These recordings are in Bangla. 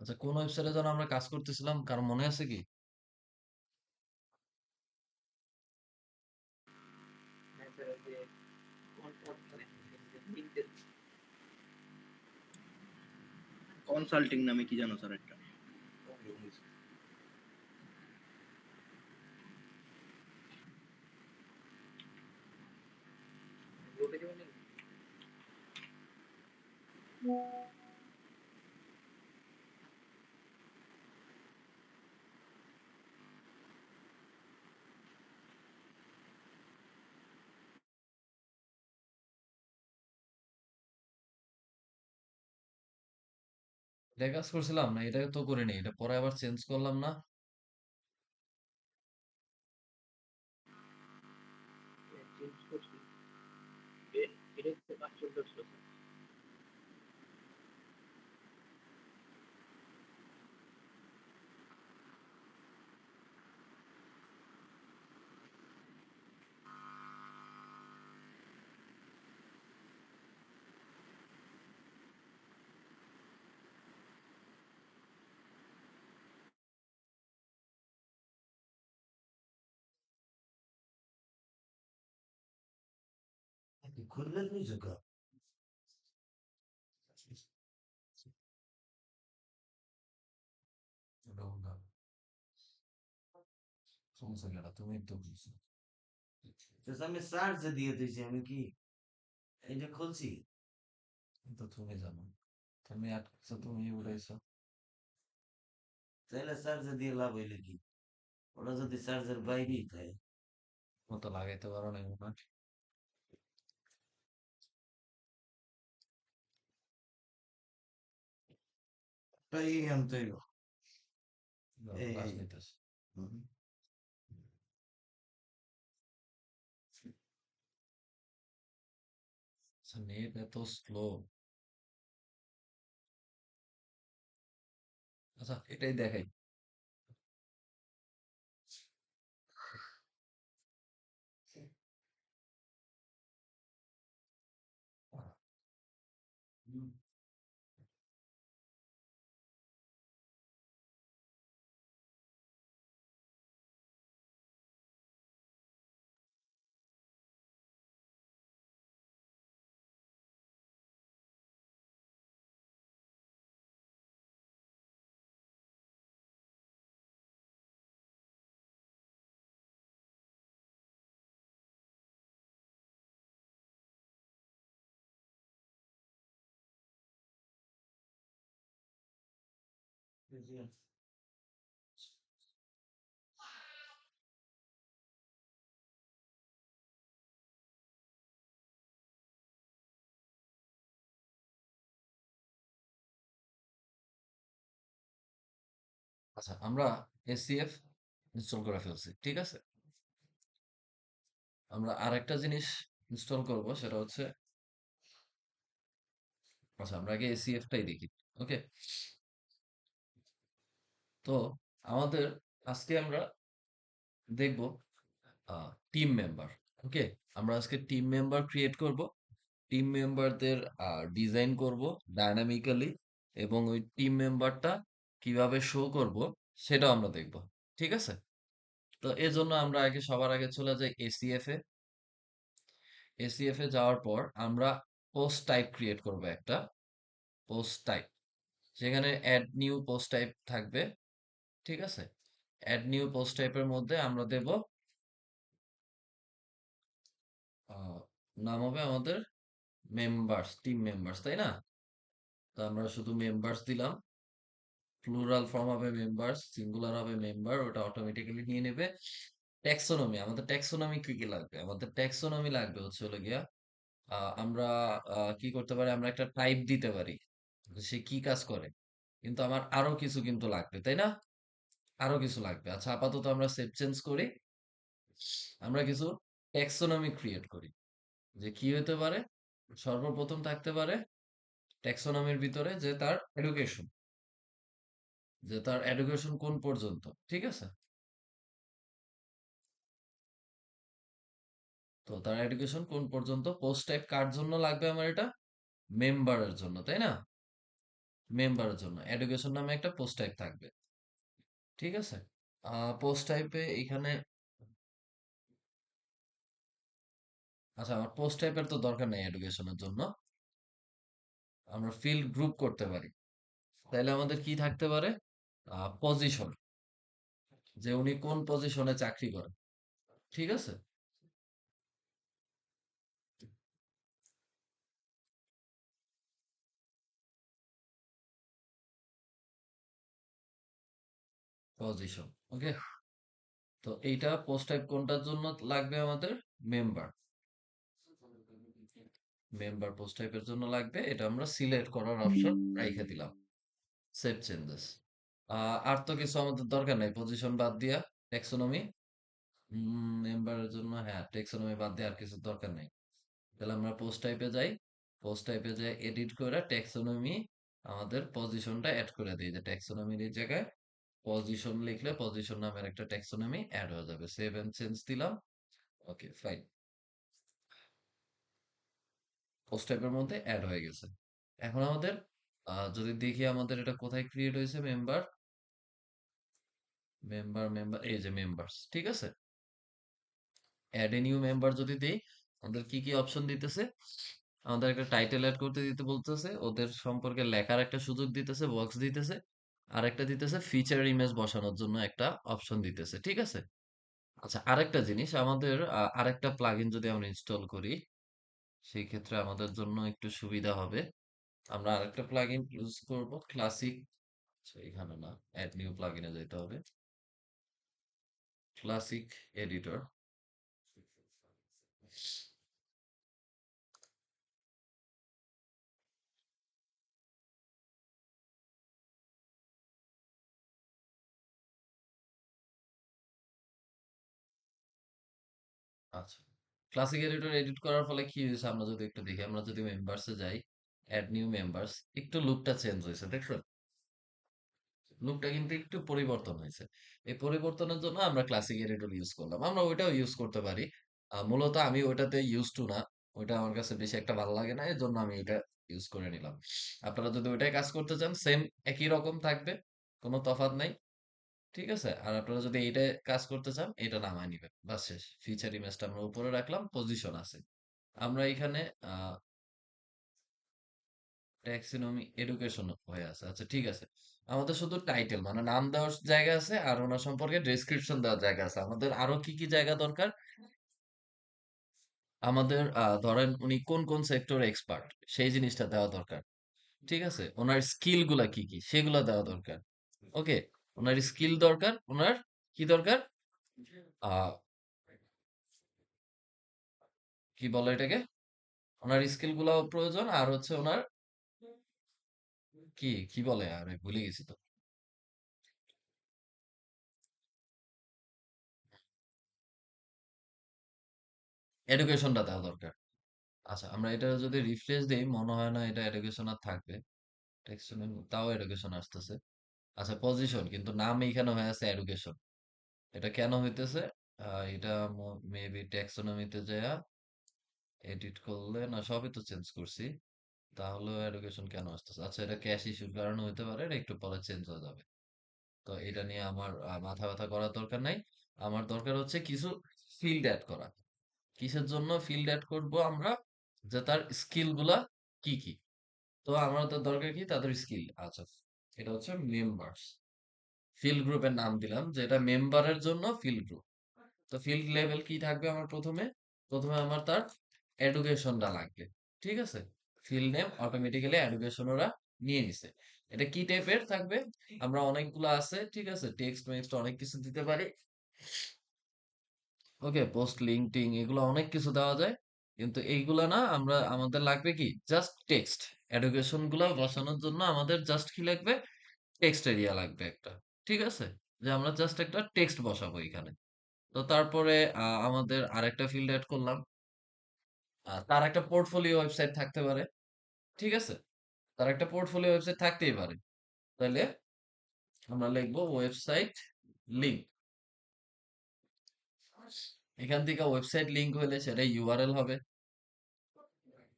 আচ্ছা, কোন ওয়েবসাইটে যেন আমরা কাজ করতেছিলাম, কারো মনে আছে কি? কনসাল্টিং নামে কি জানো স্যার একটা? এটা কাজ করছিলাম না, এটা তো করিনি, এটা পরে আবার চেঞ্জ করলাম না। খুললে তুই ঝুঁকা সমস্যা কেন, তুমি তো বুঝছো। আমি চার্জ দিয়ে দিয়েছি আমি কি এটা খুলছি তো তুমি জানো, তুমি আটকাছো, তুমি উড়াইছো। তাহলে চার্জ দিয়ে লাভ হইলে কি ওরা যদি চার্জের বাইরেই থাকে মতো লাগাইতে পারো না মনে হয়। তাই আনতে হইব। ক্লাস এই নিতেছে। হুম। আচ্ছা, নেট এত স্লো। আচ্ছা, এটাই দেখাই। আচ্ছা, আমরা এসিএফ ইনস্টল করে ফেলছি, ঠিক আছে। আমরা আরেকটা জিনিস ইনস্টল করব, সেটা হচ্ছে, আচ্ছা আমরা আগে এসিএফ টাই দেখি। ওকে, তো আমাদের আজকে আমরা দেখব টিম মেম্বার। ওকে, আমরা আজকে টিম মেম্বার ক্রিয়েট করব, টিম মেম্বারদের ডিজাইন করব ডায়নামিক্যালি, এবং ওই টিম মেম্বারটা কিভাবে শো করব সেটাও আমরা দেখব, ঠিক আছে। তো এজন্য আমরা আগে সবার আগে চলে যাই এসিএফ এ। এসিএফ এ যাওয়ার পর আমরা পোস্ট টাইপ ক্রিয়েট করব একটা, পোস্ট টাইপ, সেখানে অ্যাড নিউ পোস্ট টাইপ থাকবে, ঠিক আছে। অ্যাড নিউ পোস্ট টাইপের মধ্যে আমরা দেব আহ, নাম হবে আমাদের মেম্বার্স, টিম মেম্বার্স, তাই না? তো আমরা শুধু মেম্বার্স দিলাম, প্লুরাল ফর্ম হবে মেম্বার্স, সিঙ্গুলার হবে মেম্বার, ওটা অটোমেটিক্যালি নিয়ে নেবে। ট্যাক্সোনমি, আমাদের ট্যাক্সোনমি কি কি লাগবে? আমাদের ট্যাক্সোনমি লাগবে হচ্ছে হলো গিয়া, আমরা কি করতে পারি, আমরা একটা টাইপ দিতে পারি যে সে কি কাজ করে। কিন্তু আমার আরো কিছু কিন্তু লাগবে, তাই না? আরো কিছু লাগবে। আচ্ছা, আপাতত আমরা সেভ চেঞ্জ করি, আমরা কিছু ট্যাক্সোনমি ক্রিয়েট করি। যে কি হতে পারে, সর্বপ্রথম থাকতে পারে ট্যাক্সোনমির ভিতরে যে তার এডুকেশন, যে তার এডুকেশন কোন পর্যন্ত, ঠিক আছে। তো তার এডুকেশন কোন পর্যন্ত, পোস্ট টাইপ কার জন্য লাগবে আমার, এটা মেম্বারের জন্য, তাই না? মেম্বারের জন্য এডুকেশন নামে একটা পোস্ট টাইপ থাকবে। ঠিক আছে? পোস্ট টাইপে এখানে, আচ্ছা আমার পোস্ট টাইপের তো দরকার নেই এডুকেশনের জন্য, আমরা ফিল্ড গ্রুপ করতে পারি। তাইলে আমাদের কি থাকতে পারে? পজিশন, যে উনি কোন পজিশনে চাকরি করেন। ঠিক আছে? পজিশন, ওকে। তো এইটা পোস্ট টাইপ কোনটার জন্য লাগবে আমাদের? মেম্বার। মেম্বার পোস্ট টাইপের জন্য লাগবে, এটা আমরা সিলেক্ট করার অপশন রেখে দিলাম। Save changes. আর তো কিছু আমাদের দরকার নাই পজিশন বাদ দিয়া। টেক্সোনমি, মেম্বারের জন্য হ্যাঁ টেক্সোনমি বাদ দিয়ে আর কিছু দরকার নেই। তাহলে আমরা পোস্ট টাইপে যাই, পোস্ট টাইপে যাই এডিট করে টেক্সোনমি আমাদের পজিশনটা অ্যাড করে দিই, যে টেক্সোনমির এই জায়গায় পজিশন লিখলে পজিশন নামের একটা টেক্সোনমি অ্যাড হয়ে যাবে। সেভ এন্ড চেঞ্জ দিলাম। ওকে ফাইন, পোস্ট টাইপের মধ্যে অ্যাড হয়ে গেছে। এখন আমাদের যদি দেখি আমাদের এটা কোথায় ক্রিয়েট হয়েছে, মেম্বার মেম্বার মেম্বার, এই যে মেম্বারস, ঠিক আছে। অ্যাড এ নিউ মেম্বার যদি দেই, আমাদের কি কি অপশন দিতেছে? আমাদের একটা টাইটেল অ্যাড করতে দিতে বলতেছে, ওদের সম্পর্কে লেখার একটা সুযোগ দিতেছে, বক্স দিতেছে, আর একটা দিতেছে ফিচার ইমেজ বসানোর জন্য একটা অপশন দিতেছে। ঠিক আছে? আচ্ছা আরেকটা জিনিস, আমাদের আরেকটা প্লাগইন যদি আমরা ইনস্টল করি, সেই ক্ষেত্রে আমাদের জন্য একটু সুবিধা হবে। আমরা আরেকটা প্লাগইন ইউজ করব, ক্লাসিক। আচ্ছা এখানে না, অ্যাড নিউ প্লাগইনে যেতে হবে, ক্লাসিক এডিটর। আচ্ছা, ক্লাসিক এডিটর এডিট করার ফলে কি হয়েছে আমরা যদি একটু দেখি, আমরা যদি মেম্বার্সে যাই, অ্যাড নিউ মেম্বার্স, একটু লুকটা চেঞ্জ হয়েছে দেখছো? লুকটা কিন্তু একটু পরিবর্তন হয়েছে। এই পরিবর্তনের জন্য আমরা ক্লাসিক এডিটর ইউজ করলাম, আমরা ওইটাও ইউজ করতে পারি। মূলত আমি ওইটাতে ইউজ টু না, ওইটা আমার কাছে বেশি একটা ভালো লাগে না, এর জন্য আমি এটা ইউজ করে নিলাম। আপনারা যদি ওইটাই কাজ করতে চান, সেম একই রকম থাকবে, কোনো তফাৎ নাই। ঠিক আছে? আর আপনারা যদি এইটা কাজ করতে চান, এটা নামায় নিবেন, বাস শেষ। ফিচার ইমেজটা আমরা উপরে রাখলাম, পজিশন আছে। আমরা এখানে ট্যাক্সিনমি এডুকেশন হয়ে আছে, আচ্ছা ঠিক আছে। আমাদের শুধু টাইটেল মানে নাম দেওয়ার জায়গা আছে, আর ওনার সম্পর্কে ডেসক্রিপশন দেওয়ার জায়গা আছে। আমাদের আরো কি কি জায়গা দরকার? আমাদের ধরেন উনি কোন কোন সেক্টরে এক্সপার্ট, সেই জিনিসটা দেওয়া দরকার। ঠিক আছে? ওনার স্কিল গুলা কি কি সেগুলা দেওয়া দরকার। ওকে, ওনার স্কিল দরকার, ওনার কি দরকার? আহ কি বলে এটাকে, ওনার স্কিল গুলাও প্রয়োজন, আর হচ্ছে ওনার কি কি বলে, আরে ভুলে গেছি তো। এডুকেশনটা দেওয়া দরকার। আচ্ছা আমরা এটা যদি রিফ্রেশ দেই, মনে হয় না এটা এডুকেশন আর থাকবে। টেক্সট, তাও এডুকেশন আসতেছে। আচ্ছা পজিশন, কিন্তু নাম এইখানে হয়ে আছে এডুকেশন। এটা কেন হইতেছে? এটা মেবি ট্যাক্সোনমিতে যায় এডিট করলে, না সবই তো চেঞ্জ করছি, তাহলেও এডুকেশন কেন আসতেছে? আচ্ছা এটা ক্যাশ ইস্যুর কারণে হইতে পারে, এটা একটু পরে চেঞ্জ হয়ে যাবে। তো এটা নিয়ে আমার মাথা ব্যথা করার দরকার নাই। আমার দরকার হচ্ছে কিছু ফিল্ড অ্যাড করা। কিসের জন্য ফিল্ড অ্যাড করব আমরা? যে তার স্কিল গুলা কি কি। তো আমার তো দরকার কি তাদের স্কিল। আচ্ছা এটা হচ্ছে মেম্বার্স, ফিল্ড গ্রুপের নাম দিলাম, যেটা মেম্বারের জন্য ফিল্ড গ্রুপ। তো ফিল্ড লেভেল কি থাকবে আমার? প্রথমে প্রথমে আমার তার এডুকেশনটা লাগবে। ঠিক আছে? ফিল্ড নেম অটোমেটিক্যালি এডুকেশন ওরা নিয়ে নিছে। এটা কি টাইপের থাকবে? আমরা অনেকগুলো আছে, ঠিক আছে, টেক্সট মেক্সট অনেক কিছু দিতে পারি। ওকে, পোস্ট লিঙ্ক টিং এগুলো অনেক কিছু দেওয়া যায়, কিন্তু এইগুলা না, আমরা আমাদের লাগবে কি জাস্ট টেক্সট। এডুকেশন গুলা বসানোর জন্য আমাদের জাস্ট কি লাগবে? টেক্সট এরিয়া লাগবে একটা। ঠিক আছে? যে আমরা জাস্ট একটা টেক্সট বসাবো এখানে। তো তারপরে আমাদের আরেকটা ফিল্ড অ্যাড করলাম, তার একটা পোর্টফোলিও ওয়েবসাইট থাকতে পারে। ঠিক আছে? তার একটা পোর্টফোলিও ওয়েবসাইট থাকতেই পারে। তাহলে আমরা লিখবো ওয়েবসাইট লিংক। এখান থেকে ওয়েবসাইট লিংক হলে সেটা ইউআরএল হবে,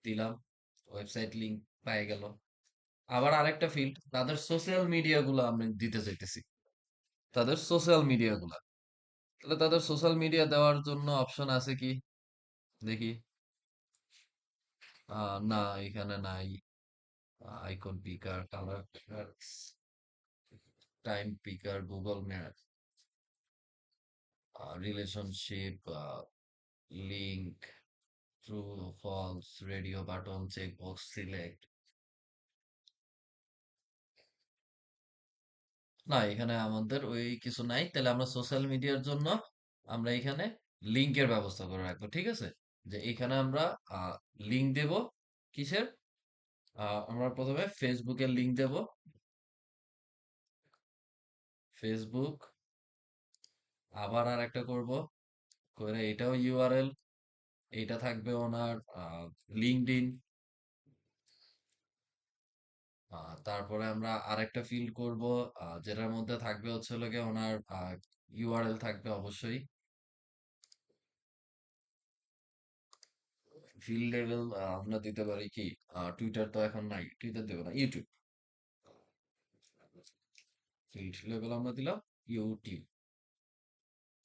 দিলাম, ওয়েবসাইট লিংক পাই গেল। আবার আরেকটা ফিল্ড, তাদের সোশ্যাল মিডিয়া গুলো আমরা দিতে চাইতেছি, তাদের সোশ্যাল মিডিয়া গুলা। তাহলে তাদের সোশ্যাল মিডিয়া দেওয়ার জন্য অপশন আছে কি দেখি? না, এখানে নাই। Icon picker, colour picker, time picker, Google map, relationship, link, true false, radio button, check box, select. না, এখানে আমাদের ওই কিছু নাই। তাহলে আমরা সোশ্যাল মিডিয়ার জন্য আমরা এখানে লিংকের ব্যবস্থা করে রাখবো, ঠিক আছে? যে এখানে আমরা লিংক দেব। কিসের? আমরা প্রথমে ফেসবুকের লিংক দেব। ফেসবুক, আবার আর একটা করব, করে এটাও ইউআরএল। এইটা থাকবে ওনার লিঙ্কডইন। তারপরে আমরা আরেকটা ফিল্ড করব, যেটার মধ্যে থাকবে হচ্ছে হলো গিয়ে ওনার ইউআরএল থাকবে অবশ্যই। ফিল্ড লেভেল আমরা দিতে পারি কি? টুইটার তো এখন নাই, টুইটার দেবো না, ইউটিউব। ফিল্ড লেভেল আমরা দিলাম ইউটিউব।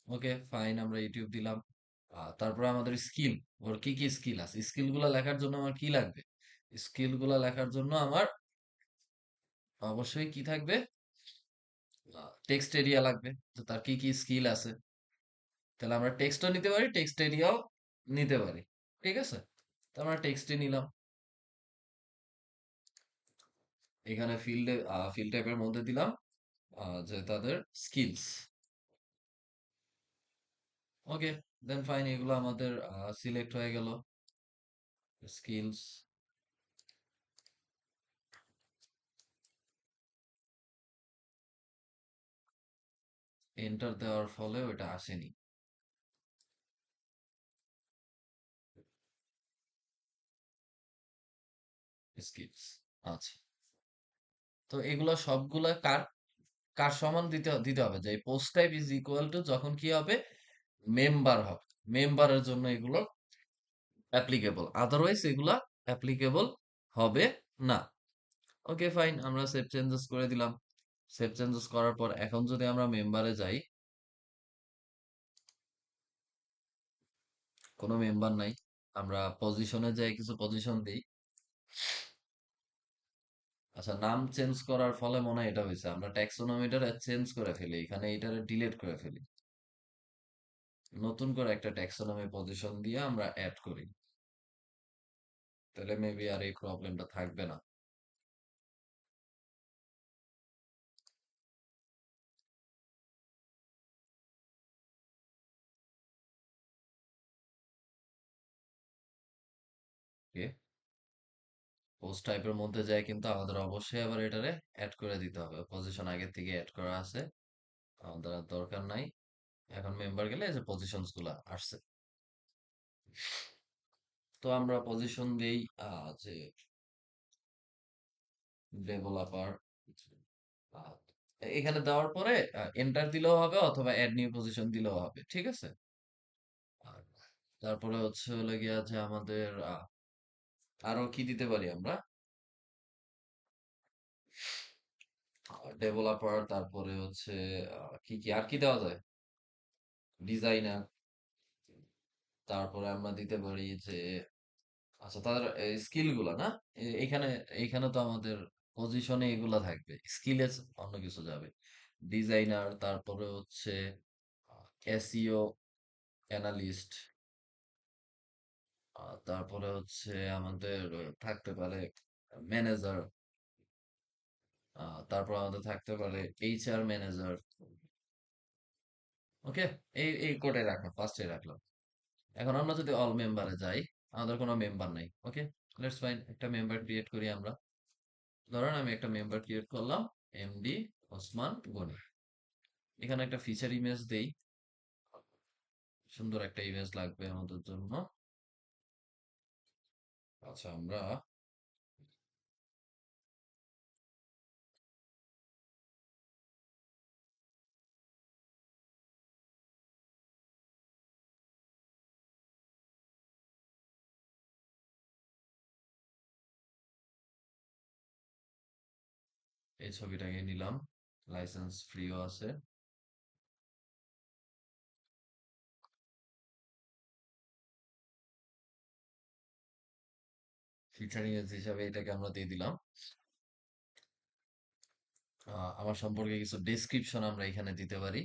ওকে, ফাইন, আমরা ইউটিউব দিলাম। তারপরে আমাদের স্কিল, ওর কি কি স্কিল আছে, স্কিল গুলা লেখার জন্য আমার কি লাগবে? স্কিল গুলা লেখার জন্য আমার অবশ্যই কি থাকবে? টেক্সট এরিয়া লাগবে, যে তার কি কি স্কিল আছে। তাহলে আমরা টেক্সটও নিতে পারি, টেক্সট এরিয়াও নিতে পারি, ঠিক আছে? তো আমরা টেক্সটই নিলাম। এখানে ফিল্ড টাইপের মধ্যে দিলাম যে তাদের স্কিলস। ওকে, দেন ফাইন, এগুলো আমাদের সিলেক্ট হয়ে গেল স্কিলস। এন্টার দেওয়ার ফলে ওটা আসেনি স্কিলস। আচ্ছা, তো এগুলো সবগুলা কার কার সমান দিতে দিতে হবে, যে post type is equal to যখন কি হবে? মেম্বার হবে, মেম্বারের জন্য এগুলো অ্যাপ্লিকেবল, আদারওয়াইজ এগুলা অ্যাপ্লিকেবল হবে না। ওকে, ফাইন, আমরা সেভ চেঞ্জেস করে দিলাম। সেভ চেঞ্জেস করার পর এখন যদি আমরা মেম্বারে যাই, কোনো মেম্বার নাই। আমরা পজিশনে যাই, কিছু পজিশন দিই। আচ্ছা, নাম চেঞ্জ করার ফলে মনে হয় এটা হয়েছে, আমরা ট্যাক্সোনমিটারে চেঞ্জ করে ফেলি, এখানে এটারে ডিলিট করে ফেলি। নতুন করে একটা ট্যাক্সোনমি পজিশন দিয়ে আমরা অ্যাড করি, তাহলে মেবি আর এই প্রবলেমটা থাকবে না। পোস্ট টাইপের মধ্যে যায় কিন্তু আমাদের অবশ্যই আবার এটারে অ্যাড করে দিতে হবে, পজিশন আগে থেকে অ্যাড করা আছে, আমাদের আর দরকার নাই। এখন মেম্বার গেলে এই যে পজিশনস গুলা আসছে। তো আমরা পজিশন দেই যে ডেভেলপার। এখানে দেওয়ার পরে এন্টার দিলেও হবে অথবা অ্যাড নিউ পজিশন দিলেও হবে, ঠিক আছে? আর তারপরে হচ্ছে হলো গিয়া যে আমাদের আরো কি দিতে পারি আমরা? ডেভেলপার, তারপরে হচ্ছে কি কি আর কি দেওয়া যায়? ডিজাইনার। তারপরে আমরা দিতে পারি যে, আচ্ছা, তাদের স্কিল গুলা না, এখানে এখানে তো আমাদের পজিশনে এগুলা থাকবে, স্কিলে অন্য কিছু যাবে। ডিজাইনার, তারপরে হচ্ছে এসইও অ্যানালিস্ট, তারপরে হচ্ছে আমাদের থাকতে পারে ম্যানেজার, তারপর আমাদের থাকতে পারে এইচআর ম্যানেজার। ওকে, এই কোডে রাখলাম, ফার্স্টে রাখলাম। এখন আমরা যদি অল মেম্বারে যাই, আমাদের কোনো মেম্বার নাই। ওকে, লেটস ফাইন, একটা মেম্বার ক্রিয়েট করি আমরা। ধরেন আমি একটা মেম্বার ক্রিয়েট করলাম, এমডি ওসমান গনি। এখানে একটা ফিচার ইমেজ দেই, সুন্দর একটা ইমেজ লাগবে আমাদের জন্য। আচ্ছা, আমরা এই ছবিটাকে নিলাম, লাইসেন্স ফ্রিও আছে। ফিচার ইমেজ হিসাবে এটাকে আমরা দিয়ে দিলাম। আমার সম্পর্কে কিছু ডেসক্রিপশন আমরা এখানে দিতে পারি।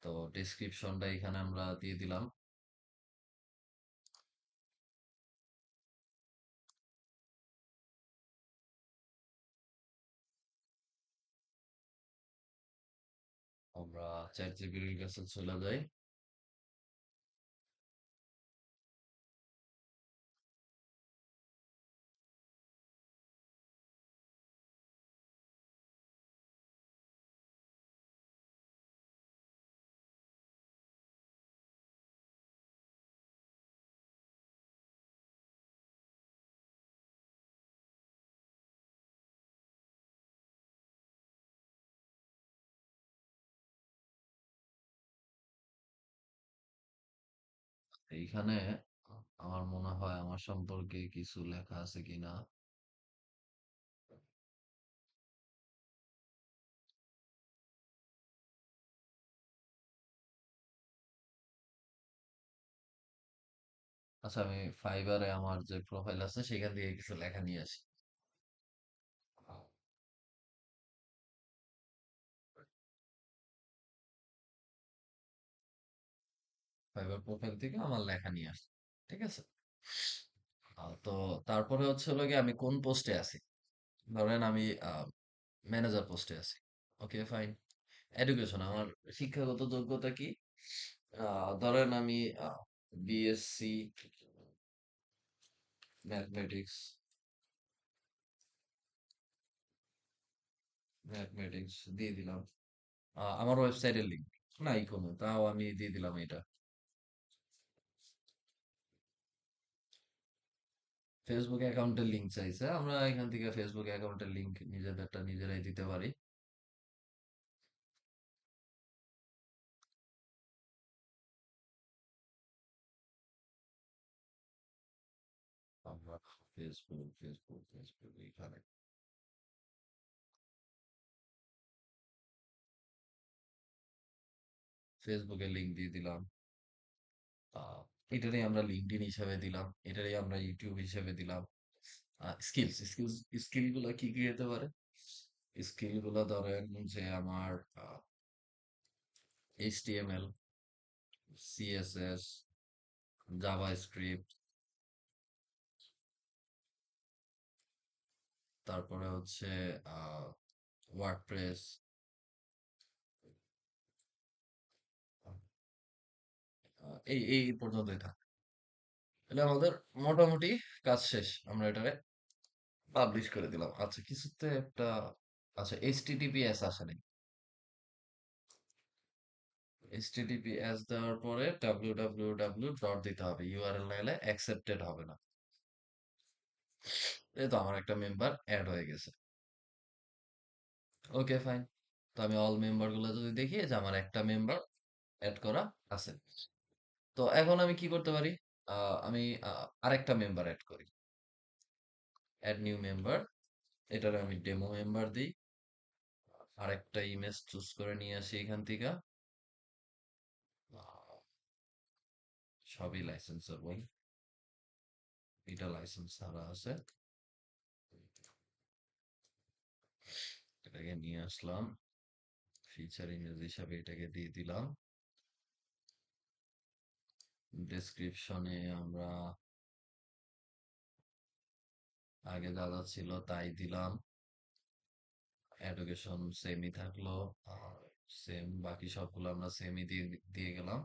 তো ডেসক্রিপশনটা এখানে আমরা দিয়ে দিলাম। আমরা চ্যাট জিপিটির কাছে চলে যাই। এইখানে আমার মনে হয় আমার সম্পর্কে কিছু লেখা আছে কিনা। আচ্ছা, আমি ফাইবারে আমার যে প্রোফাইল আছে সেখান থেকে কিছু লেখা নিয়ে আসি। ফাইবার প্রোফাইল থেকে আমার লেখা নিয়ে আসি, ঠিক আছে। তো তারপরে হচ্ছে হলো গিয়ে আমি কোন পোস্টে আছি। ধরেন আমি ম্যানেজার পোস্টে আছি। ওকে, ফাইন। এডুকেশন, আমার শিক্ষাগত যোগ্যতা কি? ধরেন আমি বিএসসি ম্যাথমেটিক্স, দিয়ে দিলাম। আমার ওয়েবসাইটের লিঙ্ক নাই কোনো, তাও আমি দিয়ে দিলাম এটা। ফেসবুক অ্যাকাউন্টের লিঙ্ক চাইছে, আমরা এখান থেকে ফেসবুক অ্যাকাউন্টের লিঙ্ক নিজেদেরটা নিজেরাই দিতে পারি। আমরা ফেসবুক এখানে ফেসবুকের লিঙ্ক দিয়ে দিলাম। আহ, এটারই আমরা লিঙ্কডইন হিসেবে দিলাম, এটারই আমরা ইউটিউব হিসেবে দিলাম। স্কিল গুলা কি কি হতে পারে? স্কিল গুলা ধরেন যে আমার এইচটিএমএল, সিএসএস, জাভা স্ক্রিপ্ট, তারপরে হচ্ছে ওয়ার্ডপ্রেস, এই এই পর্যন্তই থাক। তাহলে আমাদের মোটামুটি কাজ শেষ, আমরা এটাকে পাবলিশ করে দিলাম। আচ্ছা, কিছুতে একটা, আচ্ছা এইচটিটিপিএস আসে নাই। এইচটিটিপিএস দেওয়ার পরে ডাব্লিউ ডট দিতে হবে, ইউআরএল নাইলে অ্যাকসেপ্টেড হবে না। এই তো আমার একটা মেম্বার অ্যাড হয়ে গেছে। ওকে, ফাইন। তো আমি অল মেম্বার গুলো যদি দেখি, যে আমার একটা মেম্বার অ্যাড করা আছে। তো এখন আমি কি করতে পারি? আমি আরেকটা মেম্বার অ্যাড করি। অ্যাড নিউ মেম্বার, এটার আমি ডেমো মেম্বার দিই। আরেকটা ইমেজ চুজ করে নিয়ে আসি এখান থেকে। আহ, সবই লাইসেন্সের বই, এটা লাইসেন্স ছাড়া আছে। এটাকে নিয়ে আসলাম, ফিচার ইমেজ হিসাবে এটাকে দিয়ে দিলাম। ডেসক্রিপশনে আমরা আগে যা যা ছিল তাই দিলাম। এডুকেশন সেমই থাকলো, সেম বাকি সবগুলো আমরা সেমই দিয়ে দিয়ে গেলাম।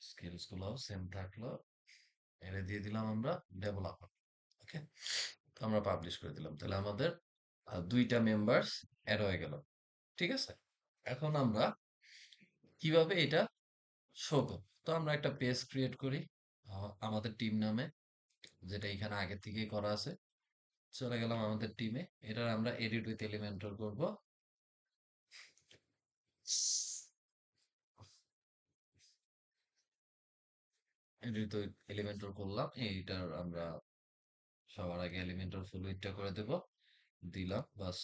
স্কিলস গুলো সেম থাকলো, এটা দিয়ে দিলাম আমরা ডেভেলপার। ওকে, আমরা পাবলিশ করে দিলাম। তাহলে আমাদের দুইটা মেম্বার্স অ্যাড হয়ে গেল, ঠিক আছে। এখন আমরা কিভাবে এটা শো করব? তো আমরা একটা পেজ ক্রিয়েট করি আমাদের টিম নামে, যেটা এখানে আগে থেকেই করা আছে। চলে গেলাম আমাদের টিমে, এটার আমরা এডিট উইথ এলিমেন্টর করব। এডিট উইথ এলিমেন্টর করলাম, এইটার আমরা সবার আগে এলিমেন্টর ফুল উইডটা করে দেব। দিলাম বাস।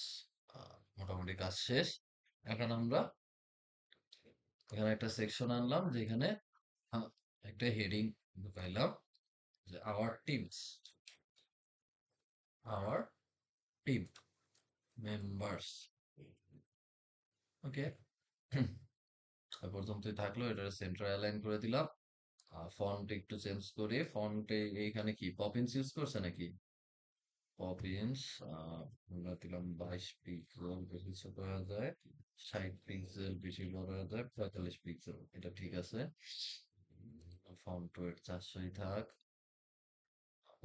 মোটামুটি কাজ শেষ। এখন আমরা এখানে একটা সেকশন আনলাম যেখানে আহ, একটা হেডিং ঢুকাইলাম যে আওয়ার টিম মেম্বার্স। ওকে, এ পর্যন্তই থাকলো। এটা সেন্টার অ্যালাইন করে দিলাম। ফন্ট একটু চেঞ্জ করে ফন্টে এইখানে কি পপিন্স ইউজ করছে নাকি? পপিন্স আমরা দিলাম 22 পিক্সেল, বেশি ছোট হয়ে যায়। 60 পিক্সেল বেশি বড় হয়ে যায়। 45 পিক্সেল, এটা ঠিক আছে। ফন্ট ওয়েট 400ই থাক।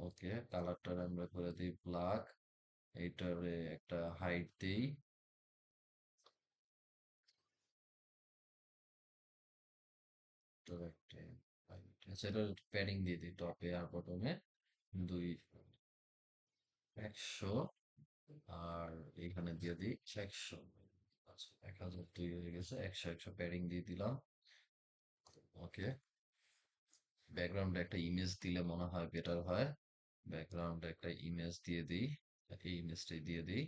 ওকে, কালারটা আমরা করে দিই ব্ল্যাক। এইটারে একটা হাইট দিই। তো একটা height, আচ্ছা এটা প্যাডিং দিয়ে দিই টপে আর বটমে 100। আর এখানে দিয়ে দিই 100। আচ্ছা 1002 হয়ে গেছে। 100 প্যাডিং দিয়ে দিলাম। ওকে, ব্যাকগ্রাউন্ডে একটা ইমেজ দিলে মনে হয় বেটার হয়। ব্যাকগ্রাউন্ডে একটা ইমেজ দিয়ে দিই। এই ইমেজটাই দিয়ে দিই।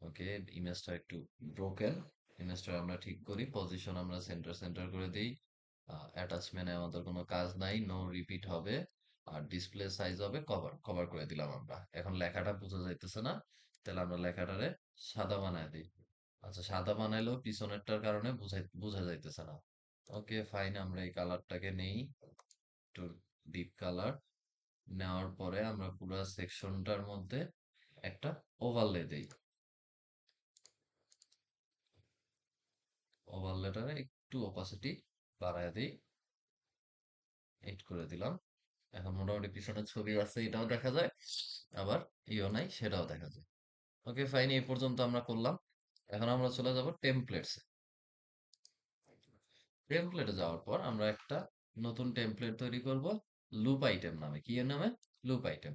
ওকে, ইমেজটা একটু ব্রোকেন। ইমেজটা আমরা ঠিক করি। পজিশন আমরা সেন্টার সেন্টার করে দিই। অ্যাটাচমেন্টে আমাদের কোনো কাজ নাই, নো রিপিট হবে। আর ডিসপ্লে সাইজ হবে কভার কভার করে দিলাম আমরা। এখন লেখাটা বোঝা যাইতেছে না, তাহলে আমরা লেখাটারে সাদা বানায় দিই। আচ্ছা, সাদা বানাইলেও পিছনেরটার কারণে বোঝা যাইতেছে না। ওকে ফাইন, আমরা এই কালারটাকে নেই, একটু ডিপ কালার। নেওয়ার পরে আমরা পুরো সেকশনটার মধ্যে একটা ওভারলে দেই। ওভারলেটারে একটু অপাসিটি বাড়ায় দিই। 8 করে দিলাম। এখন মোটামুটি পিছনে ছবি আছে এটাও দেখা যায়, আবার ইও নাই সেটাও দেখা যায়। ওকে ফাইন, এই পর্যন্ত আমরা করলাম। এখন আমরা চলে যাব টেমপ্লেটসে। টেমপ্লেটে যাওয়ার পর আমরা একটা নতুন টেমপ্লেট তৈরি করব লুপ আইটেম নামে। কি এর নামে? Loop item.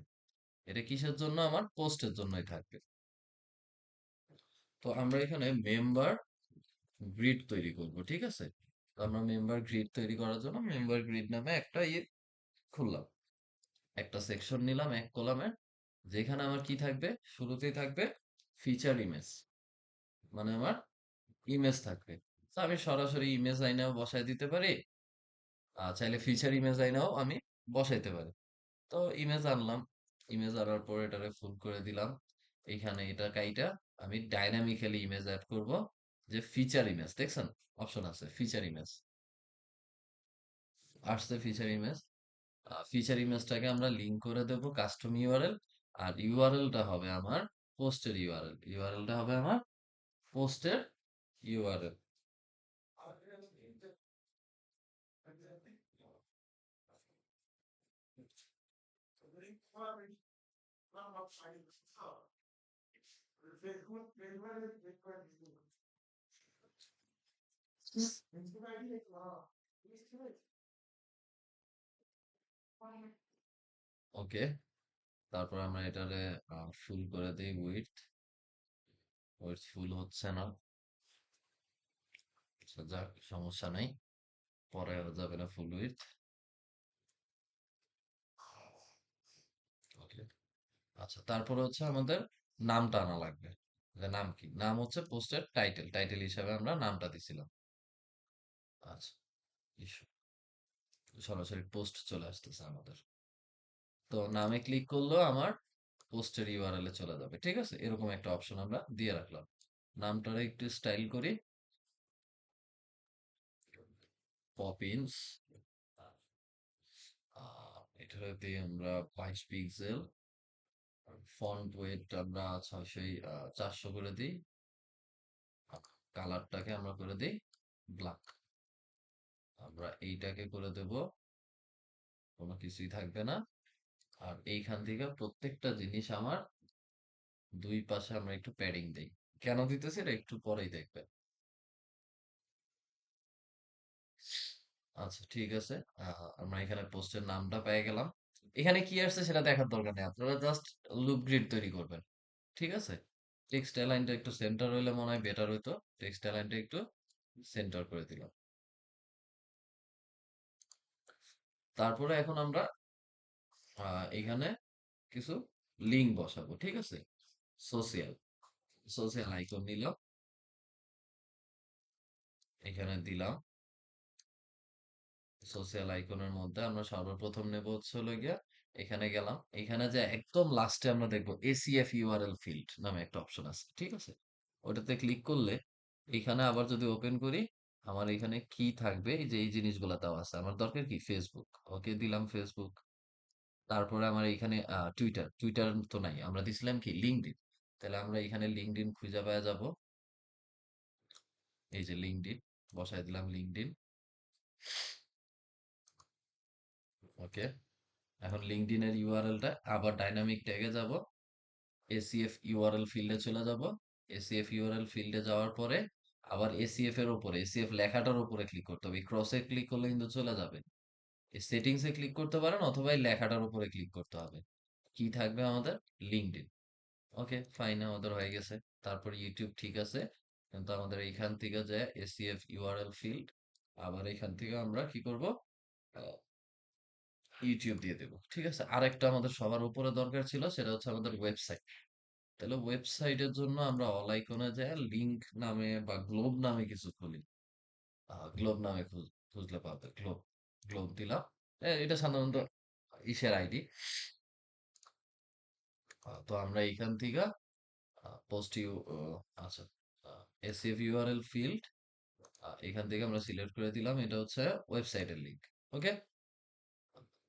এটা কিসের জন্য? আমার পোস্টের জন্যই থাকবে। তো আমরা এখানে মেম্বার গ্রিড তৈরি করব, ঠিক আছে? তো আমরা মেম্বার গ্রিড তৈরি করার জন্য মেম্বার গ্রিড নামে একটা খুললাম। একটা সেকশন নিলাম এক কলামের, যেখানে আমার কি থাকবে? শুরুতেই থাকবে ফিচার ইমেজ, মানে আমার ইমেজ থাকবে। তো আমি সরাসরি ইমেজ আইনাও বসায় দিতে পারি, চাইলে ফিচার ইমেজ আইনাও আমি বসাইতে পারি। তো ইমেজ আনলাম। ইমেজ আনার পর এটারে ফুল করে দিলাম। এইখানে এটা কাইটা আমি ডাইনামিক্যালি ইমেজ অ্যাড করব। যে ফিচার ইমেজ দেখছেন, অপশন আছে ফিচার ইমেজ, আসছে ফিচার ইমেজ। ফিচার ইমেজটাকে আমরা লিংক করে দেব কাস্টম ইউআরএল। আর ইউআরএলটা হবে আমার পোস্টের ইউআরএল। ইউআরএলটা হবে আমার পোস্টের ইউআরএল। ওকে, তারপর আমরা এটারে ফুল করে দিই উইডথ। উইডথ ফুল হচ্ছে না, আচ্ছা যাক সমস্যা নাই, পরে হয়ে যাবে না ফুল উইডথ। ওকে, আচ্ছা তারপরে হচ্ছে আমাদের নামটা আনা লাগবে। যে নাম কি? নাম হচ্ছে পোস্টের টাইটেল। টাইটেল হিসাবে আমরা নামটা দিছিলাম। আচ্ছা, ইস্যু, সরাসরি পোস্ট চলে আসতেছে আমাদের। তো নামে ক্লিক করলেও আমার পোস্টের ইউআরএল এ চলে যাবে, ঠিক আছে? এরকম একটা অপশন আমরা দিয়ে রাখলাম। নামটারে একটু স্টাইল করি, পপিন্স। এটা দিয়ে আমরা 22 পিক্সেল। ফন্ট ওয়েট আমরা 400 করে দিই। কালারটাকে আমরা করে দিই ব্ল্যাক। আমরা এইটাকে করে দেব, কোনো কিছুই থাকবে না। আর এইখান থেকে প্রত্যেকটা জিনিস আমার দুই পাশে আমরা একটু প্যাডিং দেই। কেন দিতেছি এটা একটু পরেই দেখবেন। আচ্ছা ঠিক আছে, আমরা এখানে পোস্টের নামটা পেয়ে গেলাম। এখানে কি আসছে সেটা দেখার দরকার নেই, আপনারা জাস্ট লুপ গ্রিড তৈরি করবেন, ঠিক আছে? টেক্সট অ্যালাইনটা একটু সেন্টার হইলে মনে হয় বেটার হইতো। টেক্সট অ্যালাইনটা একটু সেন্টার করে দিলাম। তারপরে এখন আমরা এখানে কিছু লিঙ্ক বসাবো, ঠিক আছে? সোশিয়াল সোশিয়াল আইকন নিলাম, এখানে দিলাম। সোশিয়াল আইকনের মধ্যে আমরা সর্বপ্রথম নেব হচ্ছে হলো গিয়া, এখানে গেলাম, এখানে যে একদম লাস্টে আমরা দেখবো এসিএফ ইউআরএল ফিল্ড নামে একটা অপশন আছে, ঠিক আছে? ওটাতে ক্লিক করলে এখানে আবার যদি ওপেন করি, আমার এখানে কি থাকবে, এই যে এই জিনিসগুলো দেওয়া আছে। আমার দরকার কি ফেসবুক, ওকে দিলাম ফেসবুক। তারপরে আমার এখানে টুইটার, টুইটার তো নাই, আমরা দিছিলাম কি লিঙ্কডইন। তাহলে আমরা এখানে লিঙ্কডইন খুঁজে পাওয়া যাব, এই যে লিঙ্কডইন, বসায় দিলাম লিঙ্কডইন। ওকে, এখন লিঙ্কডইনের ইউআরএলটা আবার ডাইনামিক ট্যাগে যাব, এসিএফ ইউআরএল ফিল্ডে চলে যাব। এসিএফ ইউআরএল ফিল্ডে যাওয়ার পরে আবার এসিএফ এর উপরে, এসিএফ লেখাটার উপরে ক্লিক করতে হবে। ক্রসে ক্লিক করলে কিন্তু চলে যাবে। এই সেটিংসে ক্লিক করতে পারেন অথবা এই লেখাটার উপরে ক্লিক করতে হবে। কি থাকবে আমাদের? লিঙ্কডইন। ওকে ফাইন, আমাদের হয়ে গেছে। তারপর ইউটিউব ঠিক আছে, কিন্তু আমাদের এইখান থেকে যে এসিএফ ইউআরএল ফিল্ড, আবার এখান থেকে আমরা কি করব, ইউটিউব দিয়ে দেব। ঠিক আছে, আরেকটা আমাদের সবার উপরে দরকার ছিল, সেটা হচ্ছে আমাদের ওয়েবসাইট। তাহলে ওয়েবসাইটের জন্য আমরা অল আইকনে যাই, লিংক নামে বা গ্লোব নামে কিছু খুলি। গ্লোব নামে খুঁজলে পাবে, গ্লোব। গ্লোব দিলাম। এটা সাধারণত ইসের আইডি। তো আমরা এইখান থেকে পোস্ট ইউ, আচ্ছা, এসএফ ইউআরএল ফিল্ড, এখান থেকে আমরা সিলেক্ট করে দিলাম, এটা হচ্ছে ওয়েবসাইটের লিংক। ওকে,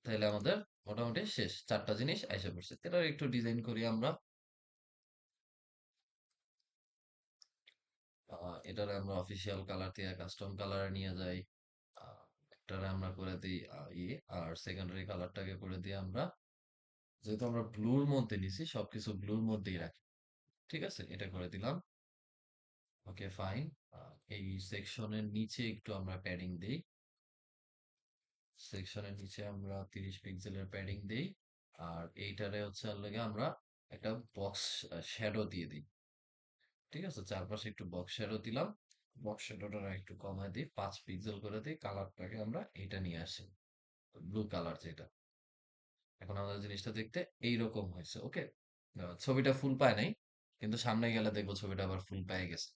তাহলে আমাদের মোটামুটি শেষ, চারটা জিনিস এসে পড়ছে। এটা একটু ডিজাইন করি আমরা। এটারে আমরা অফিসিয়াল কালার থেকে কাস্টম কালারে নিয়ে যাই। একটারে আমরা করে দিই আর সেকেন্ডারি কালারটাকে করে দিই আমরা, যেহেতু আমরা ব্লুর মধ্যে নিছি, সবকিছু ব্লুর মধ্যেই রাখি। ঠিক আছে, এটা করে দিলাম। Okay fine. এই সেকশনের নিচে একটু আমরা প্যাডিং দেই, সেকশনের নিচে আমরা 30 পিক্সেলের প্যাডিং দেই। আর এইটারে হচ্ছে লাগে আমরা একটা বক্স শ্যাডো দিয়ে দিই। ঠিক আছে, চারপাশে একটু বক্স শ্যাডো দিলাম। বক্স শ্যাডোটা একটু কমায় দিই, 5 পিক্সেল করে দিই। কালারটাকে আমরা এইটা নিয়ে আসি, ব্লু কালার যেটা। এখন আমাদের জিনিসটা দেখতে এইরকম হয়েছে। ওকে, ছবিটা ফুল পায় নাই, কিন্তু সামনে গেলে দেখবো ছবিটা আবার ফুল পেয়ে গেছে।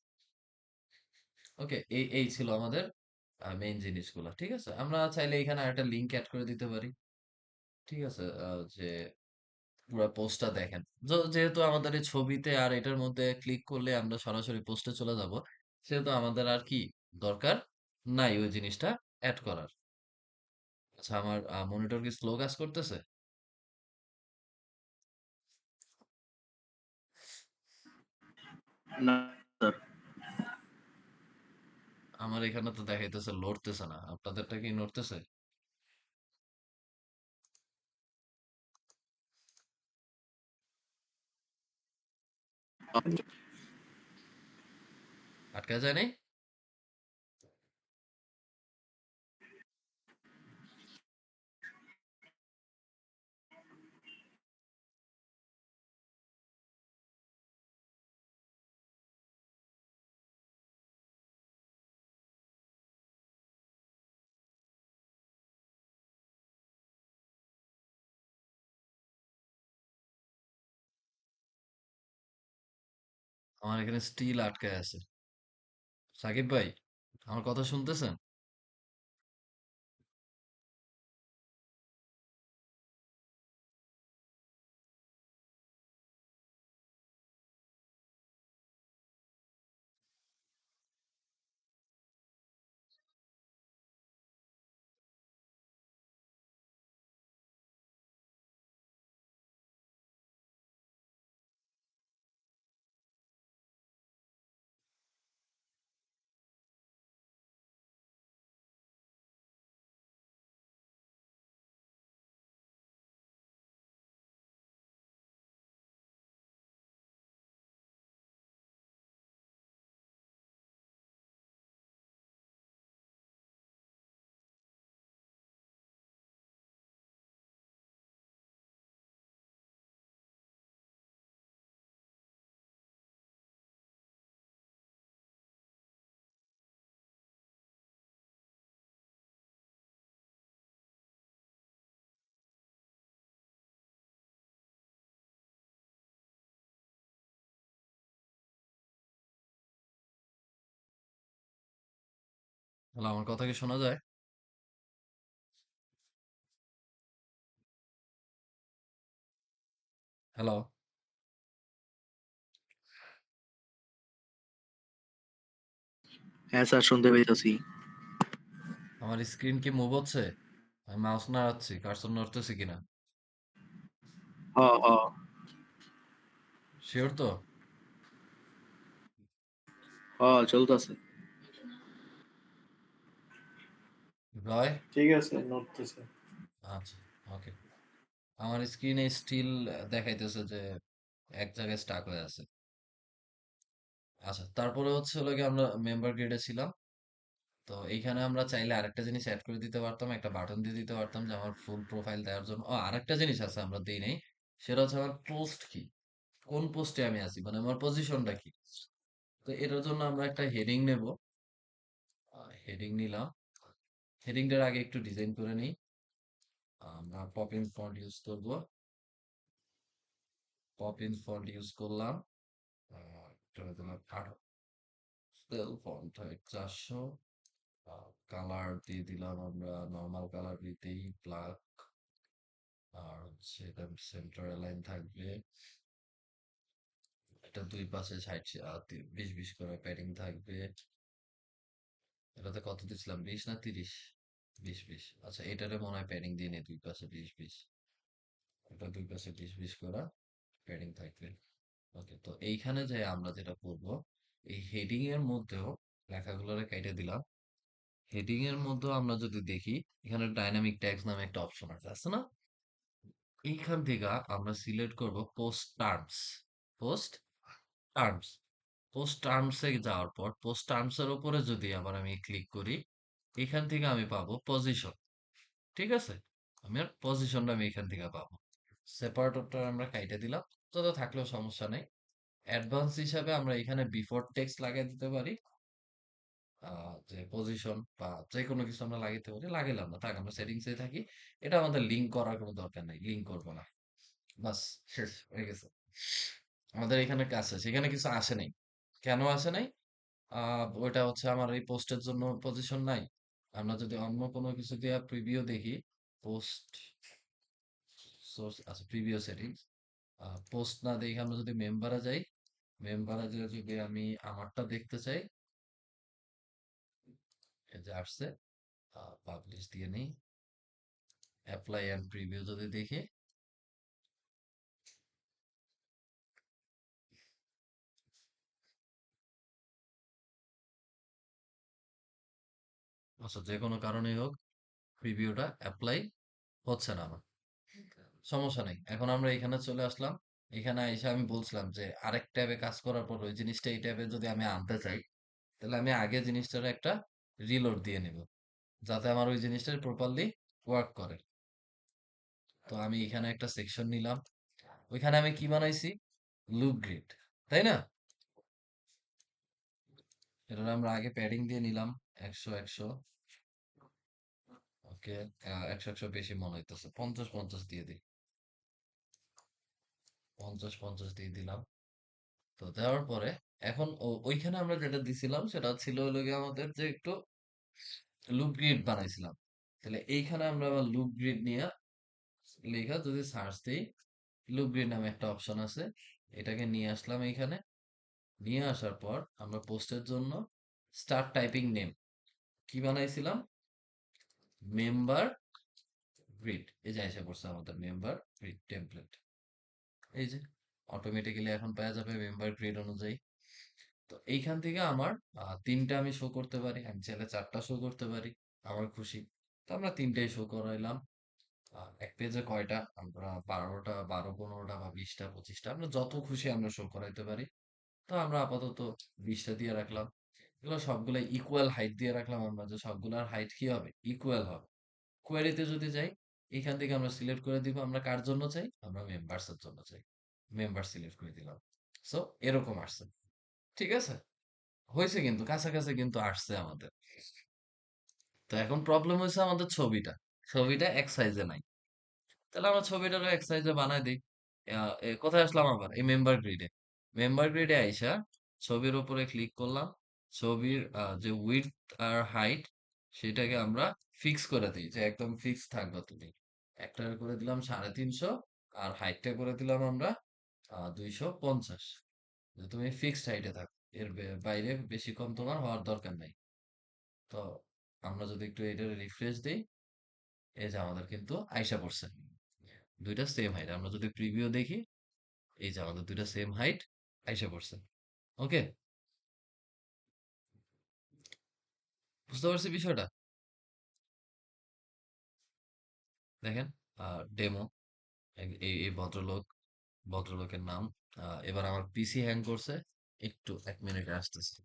ওকে, এই এই ছিল আমাদের মেইন জিনিসগুলো। ঠিক আছে, আমরা চাইলে এখানে একটা লিংক অ্যাড করে দিতে পারি। ঠিক আছে, যে পুরো পোস্টটা দেখেন। যেহেতু আমাদের এই ছবিতে আর এটার মধ্যে ক্লিক করলে আমরা সরাসরি পোস্টে চলে যাব, সেহেতু আমাদের আর কি দরকার নাই ওই জিনিসটা অ্যাড করার। আচ্ছা, আমার মনিটর কি স্লো কাজ করতেছে? না স্যার। আমার এখানে তো দেখাইতেছে লড়তেছে না, আপনাদেরটা কি নড়তেছে? আটকা যায় নাই? আমার এখানে স্টিল আটকায় আছে। সাকিব ভাই, আমার কথা শুনতেছেন? হ্যালো, আমার কথা কি শোনা যায়? হ্যালো, হ্যাঁ স্যার, শুনতে পাইতেছি। আমার স্ক্রিন কি মুভ হচ্ছে? আমি মাউস নাড়াচ্ছি, কার্সর নড়তেছি কিনা? হ হ। শিওর তো? হ, চলতেছে। ভাই? ঠিক আছে, নড়তেছে। আচ্ছা, ওকে। আমার স্ক্রিনে স্টিল দেখাইতেছে যে এক জায়গায় স্টাক হয়ে আছে। আচ্ছা, তারপরে হচ্ছে হলো গিয়ে আমরা মেম্বার গ্রিডে ছিলাম। তো এইখানে আমরা চাইলে আরেকটা জিনিস অ্যাড করে দিতে পারতাম, একটা বাটন দিয়ে দিতে পারতাম যে আমার ফুল প্রোফাইল দেওয়ার জন্য। ও, আরেকটা জিনিস আছে আমরা দিই নাই, সেটা হচ্ছে আমার পোস্ট কি, কোন পোস্টে আমি আছি, মানে আমার পজিশনটা কি। তো এটার জন্য আমরা একটা হেডিং নেব। হেডিং নিলাম। হেডিংটার আগে একটু ডিজাইন করে নিই। আমরা পপ ইন ফন্ট ইউজ করব। পপ ইন ফন্ট ইউজ করলাম। এটা দিলাম 18 ফন্ট হাইট 400। কালার দিয়ে দিলাম আমরা নর্মাল কালার দিতেই ব্ল্যাক। আর হচ্ছে এটা সেন্টার অ্যালাইন থাকবে। এটা দুই পাশে 20 20 করে প্যাডিং থাকবে। এটাতে কত দিছিলাম, 20 না 30? 20 20। আচ্ছা, এটারে মনে হয় প্যাডিং দিয়ে নে দুই পাশে 20 20। এটা দুই পাশে 20 20 করা প্যাডিং থাকবে। ওকে, তো এইখানে যে আমরা যেটা করব, এই হেডিং এর মধ্যেও লেখাগুলোরে কেটে দিলাম। হেডিং এর মধ্যেও আমরা যদি দেখি, এখানে ডাইনামিক ট্যাগস নামে একটা অপশন আছে, আছে না? এইখান থেকে আমরা সিলেক্ট করব post terms. Post terms. Post terms এ যাওয়ার পর পোস্ট টার্মস এর উপরে যদি আবার আমি ক্লিক করি, এখান থেকে আমি পাবো পজিশন। ঠিক আছে, আমি আর পজিশনটা আমি এখান থেকে পাবো। সেপারেটরটা আমরা কাইটে দিলাম, তো তো থাকলেও সমস্যা নেই। অ্যাডভান্স হিসাবে আমরা এখানে বিফোর টেক্সট লাগিয়ে দিতে পারি। যে পজিশন বা যে কোনো কিছু আমরা লাগাইতে পারি, লাগাইলাম না থাক, আমরা সেটিংস এ থাকি। এটা আমাদের লিঙ্ক করার কোনো দরকার নাই, লিঙ্ক করবো না। বাস, শেষ হয়ে গেছে। আমাদের এখানে কাজ শেষ, এখানে কিছু আসে নাই। কেন আসে নাই? ওইটা হচ্ছে আমার এই পোস্টের জন্য পজিশন নাই। আমরা যদি অন্য কোনো কিছু দিয়ে প্রিভিউ দেখি, পোস্ট সোর্স, আচ্ছা প্রিভিউ সেটিংস, পোস্ট না দেখে আমরা যদি মেম্বারে যাই, মেম্বারে যে যদি আমি আমারটা দেখতে চাই, এই যে আসছে, পাবলিশ দিয়ে নেই, অ্যাপ্লাই এন্ড প্রিভিউ যদি দেখি, আচ্ছা যে কোনো কারণেই হোক প্রিভিউটা অ্যাপ্লাই হচ্ছে না আমার। সমস্যা নেই, এখন আমরা এখানে চলে আসলাম। এখানে এসে আমি বলছিলাম যে আরেক ট্যাবে কাজ করার পর ওই জিনিসটা এই ট্যাবে যদি আমি আনতে চাই, তাহলে আমি আগে জিনিসটার একটা রিলোড দিয়ে নিব, যাতে আমার ওই জিনিসটা প্রপারলি ওয়ার্ক করে। তো আমি এখানে একটা সেকশন নিলাম। ওইখানে আমি কি বানাইছি, লুপ গ্রিড, তাই না? এটা আমরা আগে প্যাডিং দিয়ে নিলাম 100 100। ওকে, 100 100 বেশি মনে হইতেছে, 50 50 দিয়ে দিই। 50 50 দিয়ে দিলাম। তো দেওয়ার পরে এখন ওইখানে আমরা যেটা দিছিলাম সেটা ছিল হলো গিয়ে আমাদের যে একটু লুপ গ্রিড বানাইছিলাম। তাহলে এইখানে আমরা আবার লুপ গ্রিড নিয়ে লেখা যদি সার্চ দিই, লুপ গ্রিড নামে একটা অপশন আছে, এটাকে নিয়ে আসলাম এইখানে। নিয়ে আসার পর আমরা পোস্টের জন্য স্টার্ট টাইপিং নেম কি বানাইছিলাম, মেম্বার গ্রিড। এই যে এসে পড়ছে আমাদের মেম্বার গ্রিড টেমপ্লেট। এই যে অটোমেটিক্যালি এখন পাওয়া যাবে মেম্বার গ্রিড অনুযায়ী। তো এইখান থেকে আমার তিনটা আমি শো করতে পারি, আমি চাইলে চারটা শো করতে পারি, আমার খুশি। তো আমরা তিনটাই শো করাইলাম। এক পেজে কয়টা, আমরা 12টা 12 15টা বা 20টা 25টা, আমরা যত খুশি আমরা শো করাইতে পারি। তো আমরা আপাতত 20টা দিয়ে রাখলাম। এগুলো সবগুলো ইকুয়াল হাইট দিয়ে রাখলাম আমরা, যে সবগুলোর হাইট কি হবে, ইকুয়াল হবে। কোয়েরিতে যদি যাই, এখান থেকে আমরা সিলেক্ট করে দিব আমরা কার জন্য চাই, আমরা মেম্বার্স এর জন্য চাই। মেম্বার সিলেক্ট করে দিলাম। সো এরকম আসছে। ঠিক আছে, হয়েছে, কিন্তু কাছাকাছি কিন্তু আসছে আমাদের। তো এখন প্রবলেম হয়েছে আমাদের ছবিটা, ছবিটা এক সাইজে নাই। তাহলে আমরা ছবিটারও এক সাইজে বানাই দিই। কোথায় আসলাম আবার, এই মেম্বার গ্রিডে। মেম্বার গ্রিডে আইসা ছবির উপরে ক্লিক করলাম। ছবির যে উইডথ আর হাইট, সেটাকে আমরা ফিক্স করে দিই যে একদম ফিক্স থাকবা তুমি। একটা করে দিলাম 350, আর হাইটটা করে দিলাম আমরা 250, যে তুমি ফিক্সড হাইটে থাকো, এর বাইরে বেশি কম তোমার হওয়ার দরকার নাই। তো আমরা যদি একটু এটা রিফ্রেশ দিই, এই যে আমাদের কিন্তু আইসা পড়ছে দুইটা সেম হাইট। আমরা যদি প্রিভিউ দেখি, এই যে আমাদের দুইটা সেম হাইট আইসা পড়ছে। ওকে, বুঝতে পারছি বিষয়টা? দেখেন, ডেমো, এই এই ভদ্রলোকের নাম। এবার আমার পিসি হ্যাং করছে, একটু 1 মিনিটে আসতেছে।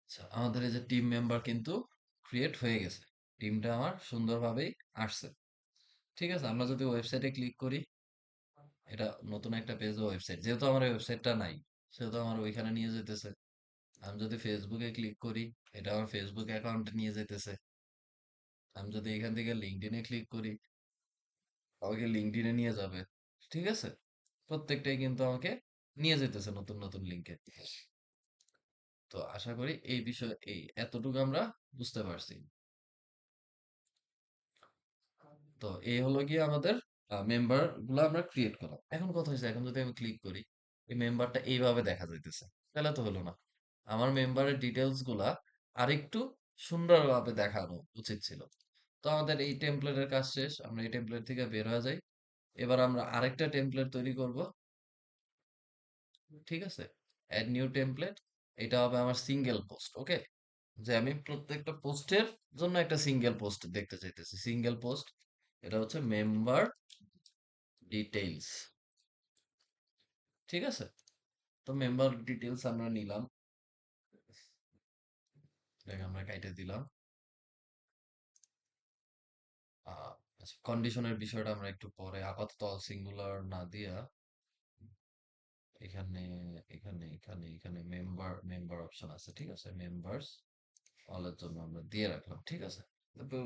আচ্ছা, আমাদের এই যে টিম মেম্বার কিন্তু ক্রিয়েট হয়ে গেছে। টিমটা আমার সুন্দরভাবেই আসছে। ঠিক আছে, আমরা যদি ওয়েবসাইটে ক্লিক করি, এটা নতুন একটা পেজ ওয়েবসাইট, যেহেতু আমার ওয়েবসাইটটা নাই সেহেতু আমার ওইখানে নিয়ে যেতেছে। আমি যদি ফেসবুকে ক্লিক করি, এটা আমার ফেসবুক অ্যাকাউন্টে নিয়ে যেতেছে। আমি যদি এখান থেকে লিঙ্কডইনে ক্লিক করি, আমাকে লিঙ্কডইনে নিয়ে যাবে। ঠিক আছে, প্রত্যেকটাই কিন্তু আমাকে নিয়ে যেতেছে নতুন নতুন লিঙ্কে। তো আশা করি এই বিষয়, এই এতটুকু আমরা বুঝতে পারছি। তো এই হলো গিয়ে আমাদের মেম্বার গুলো আমরা ক্রিয়েট করলাম। এখন কথা হচ্ছে, এখন যদি আমি ক্লিক করি, এই মেম্বারটা এইভাবে দেখা যাইতেছে, তাহলে তো হলো না। আমার মেম্বারের ডিটেলস গুলা আরেকটু সুন্দরভাবে দেখানো উচিত ছিল। তো আমাদের এই টেমপ্লেটের কাজ শেষ, আমরা এই টেমপ্লেট থেকে বের হয়ে যাই। এবার আমরা আরেকটা টেমপ্লেট তৈরি করব। ঠিক আছে, অ্যাড নিউ টেমপ্লেট। এটা হবে আমার সিঙ্গেল পোস্ট। ওকে, যে আমি প্রত্যেকটা পোস্টের জন্য একটা সিঙ্গেল পোস্ট দেখতে চাইতেছি, সিঙ্গেল পোস্ট। এটা হচ্ছে মেম্বার ডিটেইলস। ঠিক আছে, তো মেম্বার ডিটেইলস আমরা নিলাম, এটাকে আমরা কাইটে দিলাম। আচ্ছা, কন্ডিশনের বিষয়টা আমরা একটু পরে, আপাতত অল সিঙ্গুলার না দিয়া এখানে এখানে মেম্বার অপশন আছে। ঠিক আছে, মেম্বার্স অলের জন্য আমরা দিয়ে রাখলাম। ঠিক আছে, তারপর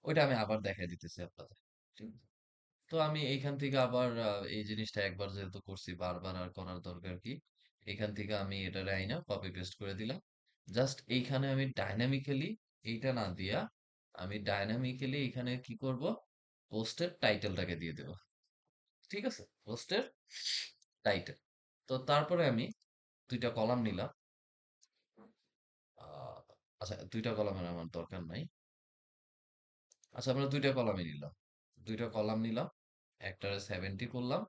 ওইটা আমি আবার দেখাই দিতেছি আপনাদের। ঠিক আছে? তো আমি এইখান থেকে আবার এই জিনিসটা একবার যেহেতু করছি, বারবার আর করার দরকার কি? এখান থেকে আমি এটা আইনা কপি পেস্ট করে দিলাম। জাস্ট এইখানে আমি ডাইনামিক্যালি এইটা না দিয়া, আমি ডাইনামিক্যালি এখানে কি করব, পোস্টের টাইটেলটাকে দিয়ে দেব। ঠিক আছে, পোস্টের টাইটেল। তো তারপরে আমি দুইটা কলাম নিলাম। আহ, আচ্ছা, দুইটা কলামের আমার দরকার নাই। আচ্ছা, আমরা দুইটা কলামই নিলাম, দুইটা কলাম নিলাম, একটা 70 করলাম,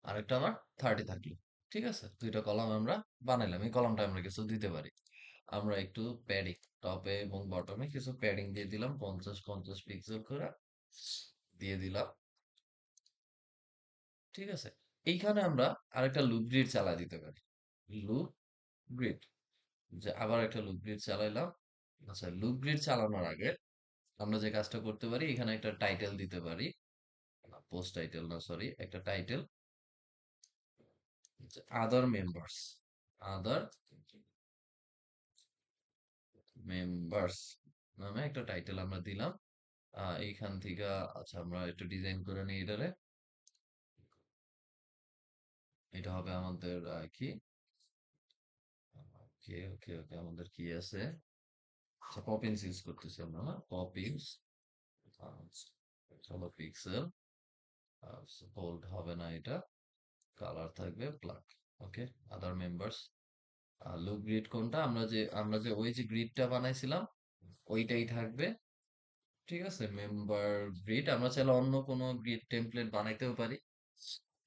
আরেকটা আমার 30 থাকলো। ঠিক আছে, দুইটা কলাম আমরা বানাইলাম। এই কলামটা আমরা কিছু দিতে পারি। আমরা একটু প্যাডিং, টপে এবং বটমে কিছু প্যাডিং দিয়ে দিলাম, 50-50 পিক্সেল করে দিয়ে দিলাম। ঠিক আছে, এইখানে আমরা আরেকটা লুপ গ্রিড চালা দিতে পারি। লুপ গ্রিড, যে আবার একটা লুপ গ্রিড চালাইলাম। আচ্ছা, লুপ গ্রিড চালানোর আগে আমরা যে কাজটা করতে পারি, এখানে একটা টাইটেল দিতে পারি। পোস্ট টাইটেল না, সরি, একটা টাইটেল, আদার মেম্বার্স, আদার মেম্বার্স নামে একটা টাইটেল আমরা দিলাম। এইখান থেকে, আচ্ছা, আমরা একটু ডিজাইন করে নিই এটারে। এটা হবে আমাদের কি ওকে ওকে ওকে, আমাদের কি আছে? আচ্ছা, পপিন্স ইউজ করতেছি আমরা, না পপিন্স। চলো পিক্সেল, বোল্ড হবে না এটা, কালার থাকবে ব্ল্যাক। ওকে, আদার মেম্বার্স, লুক গ্রিড কোনটা? আমরা যে ওই যে গ্রিডটা বানাইছিলাম ওইটাই থাকবে। ঠিক আছে, মেম্বার গ্রিড আমরা চাইলে অন্য কোনো গ্রিড টেমপ্লেট বানাইতেও পারি।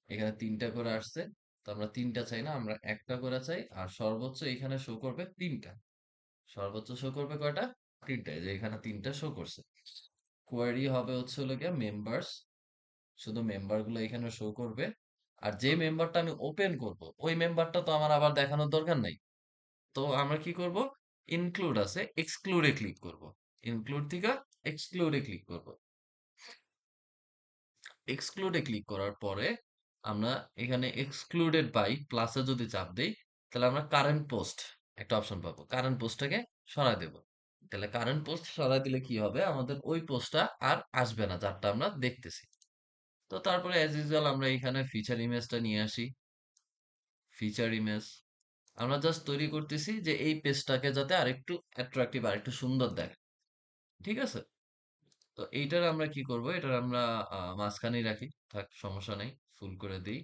এখানে 3টা করে আসছে, তো আমরা 3টা চাই না, আমরা একটা করে চাই। আর সর্বোচ্চ এখানে শো করবে 3টা। সর্বোচ্চ শো করবে কয়টা? 3টায়, যে এখানে 3টা শো করছে। কোয়ারি হবে হচ্ছে হলো গিয়ে মেম্বার্স, শুধু মেম্বার গুলো এখানে শো করবে। আর যে মেম্বারটা আমি ওপেন করব ওই মেম্বারটা তো আমার আবার দেখানোর দরকার নাই। তো আমরা কি করব? ইনক্লুড আছে, এক্সক্লুডে ক্লিক করব। ইনক্লুড থেকে এক্সক্লুডে ক্লিক করব। এক্সক্লুডে ক্লিক করার পরে আমরা এখানে এক্সক্লুডেড বাই প্লাসে যদি চাপ দেই, তাহলে আমরা কারেন্ট পোস্ট একটা অপশন পাবো। কারেন্ট পোস্টটাকে সরাই দেব। তাহলে কারেন্ট পোস্ট সরাই দিলে কি হবে? আমাদের ওই পোস্টটা আর আসবে না যারটা আমরা দেখতেছি। তো তারপরে অ্যাজ ইউজুয়াল আমরা এখানে ফিচার ইমেজটা নিয়ে আসি। ফিচার ইমেজ আমরা জাস্ট তৈরি করতেছি যে এই পেজটাকে যাতে আরেকটু অ্যাট্রাকটিভ, আরেকটু সুন্দর দেয়। ঠিক আছে, তো এইটার আমরা কি করব? এটার আমরা মাঝখানেই রাখি, থাক সমস্যা নেই, ফুল করে দিই।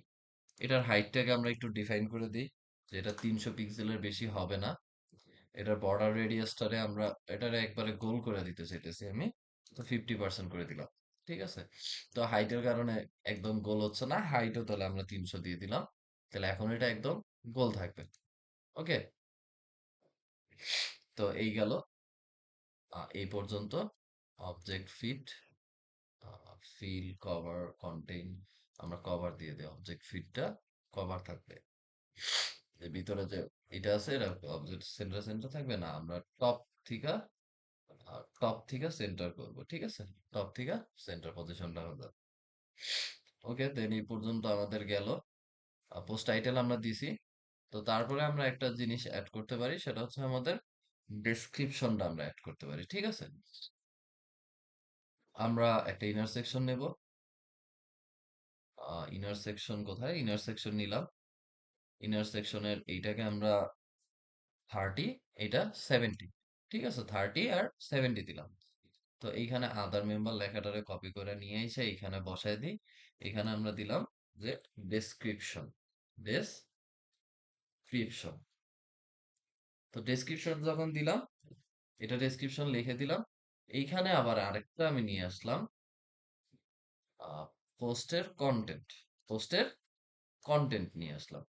এটার হাইটটাকে আমরা একটু ডিফাইন করে দিই, যে এটা 300 পিক্সেলের বেশি হবে না। এটার বর্ডার রেডিয়াসটারে আমরা এটারে একবারে গোল করে দিতে চাইতেছি আমি, তো 50% করে দিলাম। ঠিক আছে, তো হাইটের কারণে একদম গোল হচ্ছে না, হাইটও তাহলে আমরা 300 দিয়ে দিলাম। তাহলে এখন এটা একদম গোল থাকবে। ওকে, তো এই গেল এই পর্যন্ত। Object fit, fill cover contain, আমরা কভার দিয়ে দিই। অবজেক্ট ফিটটা কভার থাকবে, এর ভিতরে যে এটা আছে এটা অবজেক্ট সেন্টার সেন্টার থাকবে না, আমরা টপ থেকে সেন্টার করব। ঠিক আছে, টপ থেকে সেন্টার পজিশনটা হবে। ওকে, দেন এই পর্যন্ত আমাদের গেল। পোস্ট টাইটেল আমরা দিছি। তো তারপরে আমরা একটা জিনিস অ্যাড করতে পারি, সেটা হচ্ছে আমাদের ডেসক্রিপশনটা আমরা অ্যাড করতে পারি। ঠিক আছে, আমরা একটা ইনার সেকশন নেব। ইনার সেকশন কোথায়? ইনার সেকশন নিলাম। ইনার সেকশনের এইটাকে আমরা 30, এটা 70। ঠিক আছে, 30 আর 70 দিলাম। তো এইখানে আদার মেম্বার লেখাটারে কপি করে নিয়ে এসে এখানে বসায় দিই। এখানে আমরা দিলাম যে ডেসক্রিপশন, ডেসক্রিপশন। তো ডেসক্রিপশন যখন দিলাম, এটা ডেসক্রিপশন লিখে দিলাম। এইখানে আবার আরেকটা আমি নিয়ে আসলাম, পোস্টের কন্টেন্ট, পোস্টের কন্টেন্ট নিয়ে আসলাম।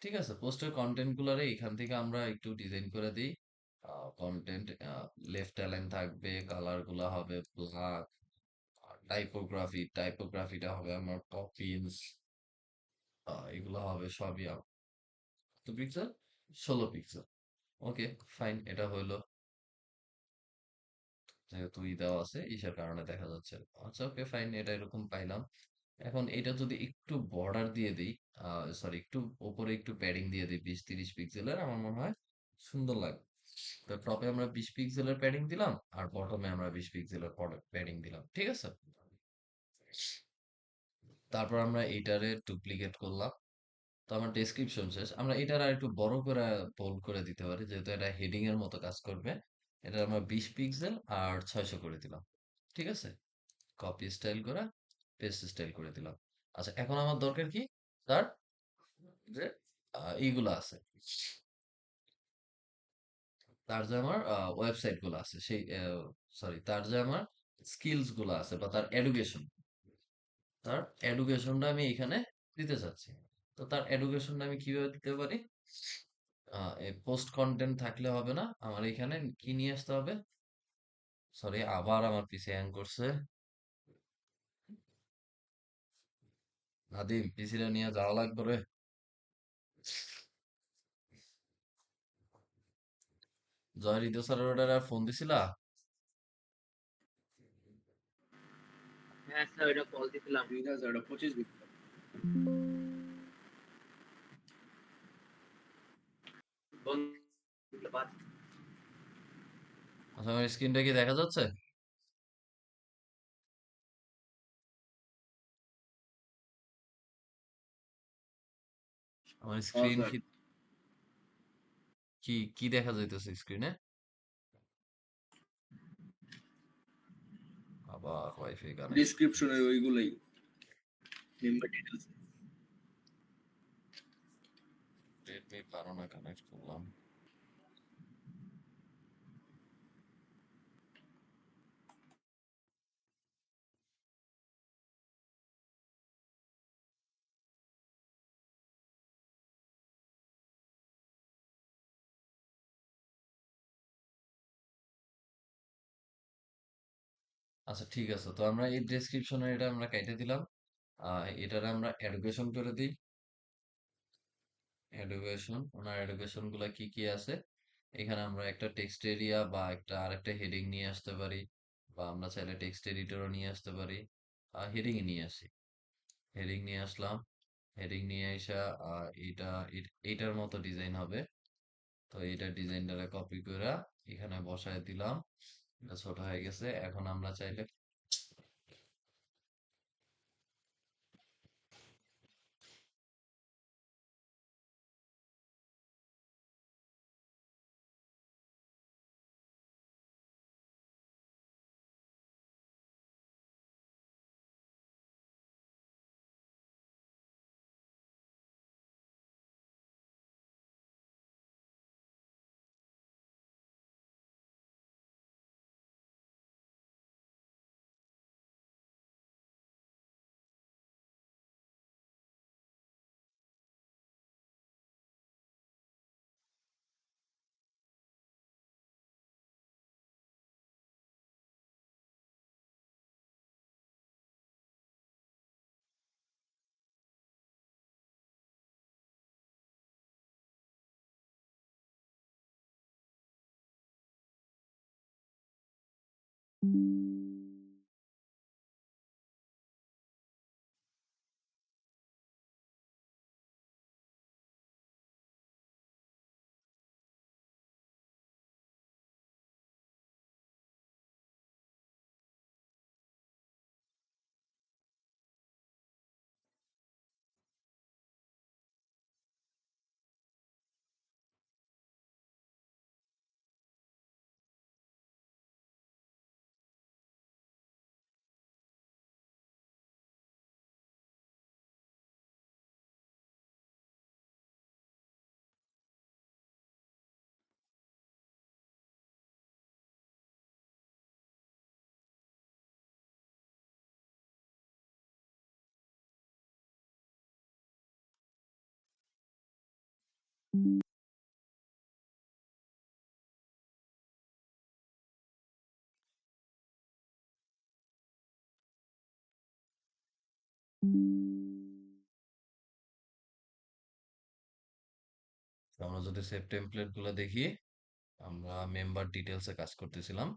ঠিক আছে, পোস্টের কন্টেন্ট গুলারে এখান থেকে আমরা একটু ডিজাইন করে দিই। কন্টেন্ট লেফট অ্যালাইন থাকবে, কালার গুলা হবে ব্ল্যাক। টাইপোগ্রাফিটা হবে আমার পপিন্স। এগুলো হবে সবই কত পিক্সেল? 16 পিক্সেল। ওকে, ফাইন, এটা হইলো। যেহেতু দেওয়া আছে ইসের কারণে দেখা যাচ্ছে। আচ্ছা ওকে ফাইন, এটা এরকম পাইলাম। এখন এটা যদি একটু বর্ডার দিয়ে দিই, সরি একটু উপরে একটু প্যাডিং দিয়ে দিই 20-30 পিক্সেলের, আমার মনে হয় সুন্দর লাগবে। তো টপে আমরা 20 পিক্সেলের প্যাডিং দিলাম, আর বটমে আমরা 20 পিক্সেলের প্যাডিং দিলাম। ঠিক আছে, তারপর আমরা এইটারে ডুপ্লিকেট করলাম। তো আমার ডেসক্রিপশন শেষ, আমরা এটার আর একটু বড় করে বোল্ড করে দিতে পারি, যেহেতু এটা হেডিং এর মতো কাজ করবে। এটা আমরা 20 পিক্সেল আর 600 করে দিলাম। ঠিক আছে, কপি স্টাইল করে পেস্ট স্টাইল করে দিলাম। আচ্ছা, এখন আমার দরকার কি? তার যে এইগুলো আছে, তার যে আমার ওয়েবসাইট গুলো আছে, সেই সরি, তার যে আমার স্কিলস গুলো আছে বা তার এডুকেশন, তার এডুকেশনটা আমি এখানে দিতে চাচ্ছি। তো তার এডুকেশনটা আমি কিভাবে দিতে পারি? পোস্ট কন্টেন্ট থাকলে হবে না, আমার এখানে কি নিয়ে আসতে হবে? সরি, আবার আমার পিসি হ্যাং করছে। নাদিম, পিসিটা নিয়ে যাওয়া লাগবে রে। জয় রিতু স্যারের ওটার আর ফোন দিছিলা? হ্যাঁ স্যার, এটা কল দিছিলাম। ঠিক আছে, এটা 25 বন্ধ। আচ্ছা, আমার স্ক্রিনটা কি দেখা যাচ্ছে? আমার হ্যাঁ স্ক্রিন স্যার। কি কি কি দেখা যাইতেছে স্ক্রিনে? আবার ওয়াইফাই কানেক্ট। ডিসক্রিপশনে ওইগুলাই মেম্বার ডিটেইলস। রেডমি 12 না কানেক্ট করলাম। আচ্ছা ঠিক আছে, তো আমরা এই ডেসক্রিপশনে এটা আমরা কাইটে দিলাম। এটার আমরা এডুকেশন করে দিই। এডুকেশন, ওনার এডুকেশন গুলা কি কি আছে, এখানে আমরা একটা টেক্সট এরিয়া বা একটা আরেকটা হেডিং নিয়ে আসতে পারি, বা আমরা চাইলে টেক্সট এডিটরও নিয়ে আসতে পারি। হেডিং নিয়ে আসি, হেডিং নিয়ে আসলাম। হেডিং নিয়ে আসা এইটা এইটার মতো ডিজাইন হবে। তো এইটা ডিজাইনটারে কপি করে এখানে বসায় দিলাম। এটা ছোট হয়ে গেছে, এখন আমরা চাইলে আমরা যদি সেভ টেমপ্লেট গুলো দেখি, আমরা মেম্বার ডিটেলসে কাজ করতেছিলাম।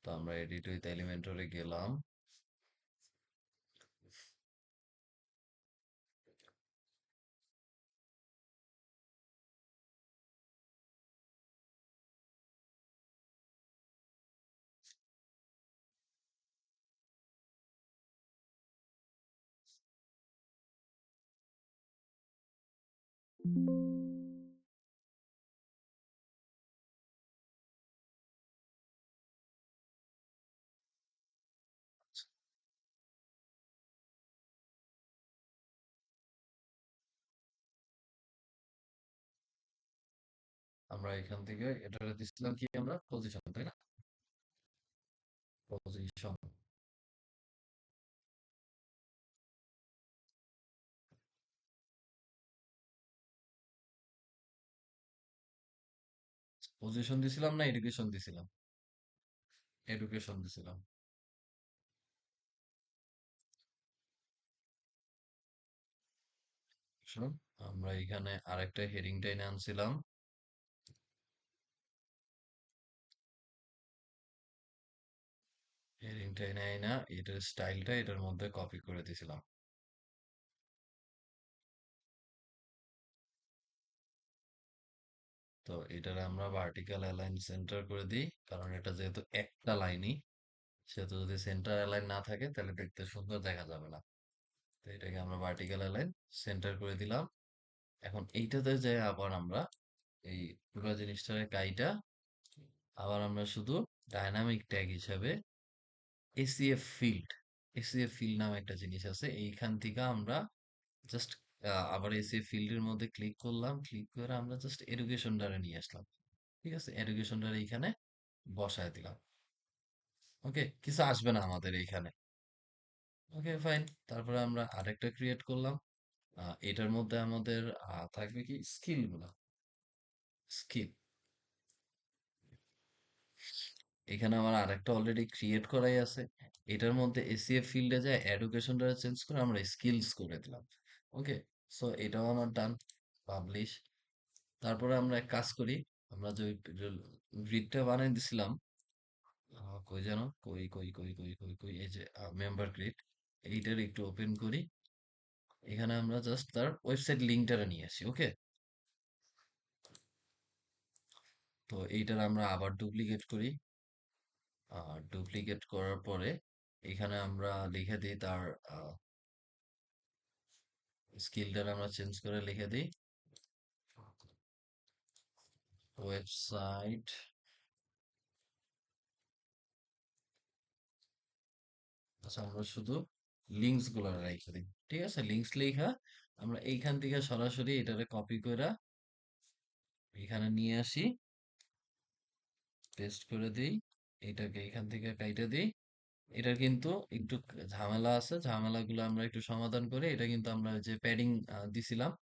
তো আমরা এডিট উইথ এলিমেন্টরে গেলাম। আমরা এখান থেকে এটা দিচ্ছিলাম কি, আমরা পজিশন, তাই না? পজিশন, পজিশন দিছিলাম না এডুকেশন দিছিলাম? এডুকেশন দিছিলাম। শোন, আমরা এখানে আরেকটা হেডিং টেনে আনছিলাম। হেডিং টেনে আইনা এটার স্টাইলটা এটার মধ্যে কপি করে দিছিলাম। তো এটার আমরা ভার্টিক্যাল অ্যালাইন সেন্টার করে দিই, কারণ এটা যেহেতু একটা লাইনই, সেহেতু যদি সেন্টার অ্যালাইন না থাকে তাহলে দেখতে সুন্দর দেখা যাবে না। তো এটাকে আমরা ভার্টিক্যাল অ্যালাইন সেন্টার করে দিলাম। এখন এইটাতে যে আবার আমরা এই পুরো জিনিসটার কাইটা আবার আমরা শুধু ডাইনামিক ট্যাগ হিসাবে এসিএফ ফিল্ড এসিএফ ফিল্ড নামে একটা জিনিস আছে, এইখান থেকে আমরা জাস্ট আবার এসিএফ ফিল্ডের মধ্যে ক্লিক করলাম, ক্লিক করে আমরা জাস্ট এডুকেশন দ্বারা নিয়ে আসলাম। ঠিক আছে, এডুকেশন দ্বারা এইখানে বসায় দিলাম। ওকে, কিছু আসবে না আমাদের এইখানে। ওকে ফাইন, তারপরে আমরা আরেকটা ক্রিয়েট করলাম। এটার মধ্যে আমাদের থাকবে কি স্কিল গুলা, স্কিল। এখানে আমার আরেকটা অলরেডি ক্রিয়েট করাই আছে। এটার মধ্যে এসিএফ ফিল্ডে যায় এডুকেশনটা চেঞ্জ করে আমরা স্কিলস করে দিলাম। ওকে, সো এটাও আমার ডান। পাবলিশ। তারপরে আমরা এক কাজ করি, আমরা যে গ্রিডটা বানিয়ে দিছিলাম, কই যেন, কই কই কই কই কই কই এই যে মেম্বার গ্রিড, এইটার একটু ওপেন করি। এখানে আমরা জাস্ট তার ওয়েবসাইট লিঙ্কটা নিয়ে আসি। ওকে, তো এইটার আমরা আবার ডুপ্লিকেট করি। ডুপ্লিকেট করার পরে এখানে আমরা লিখে দিই তার স্কিলটা আমরা চেঞ্জ করে লিখে দিই ওয়েবসাইট। আচ্ছা, আমরা শুধু লিঙ্কস গুলো রেখে দিই। ঠিক আছে, লিঙ্কস লেখা আমরা এইখান থেকে সরাসরি এটারে কপি করে এখানে নিয়ে আসি, পেস্ট করে দিই, এটাকে এখান থেকে কাইটে দিই। এটার কিন্তু একটু ঝামেলা আছে, ঝামেলাগুলো আমরা একটু সমাধান করে, এটা কিন্তু আমরা যে প্যাডিং দিছিলাম।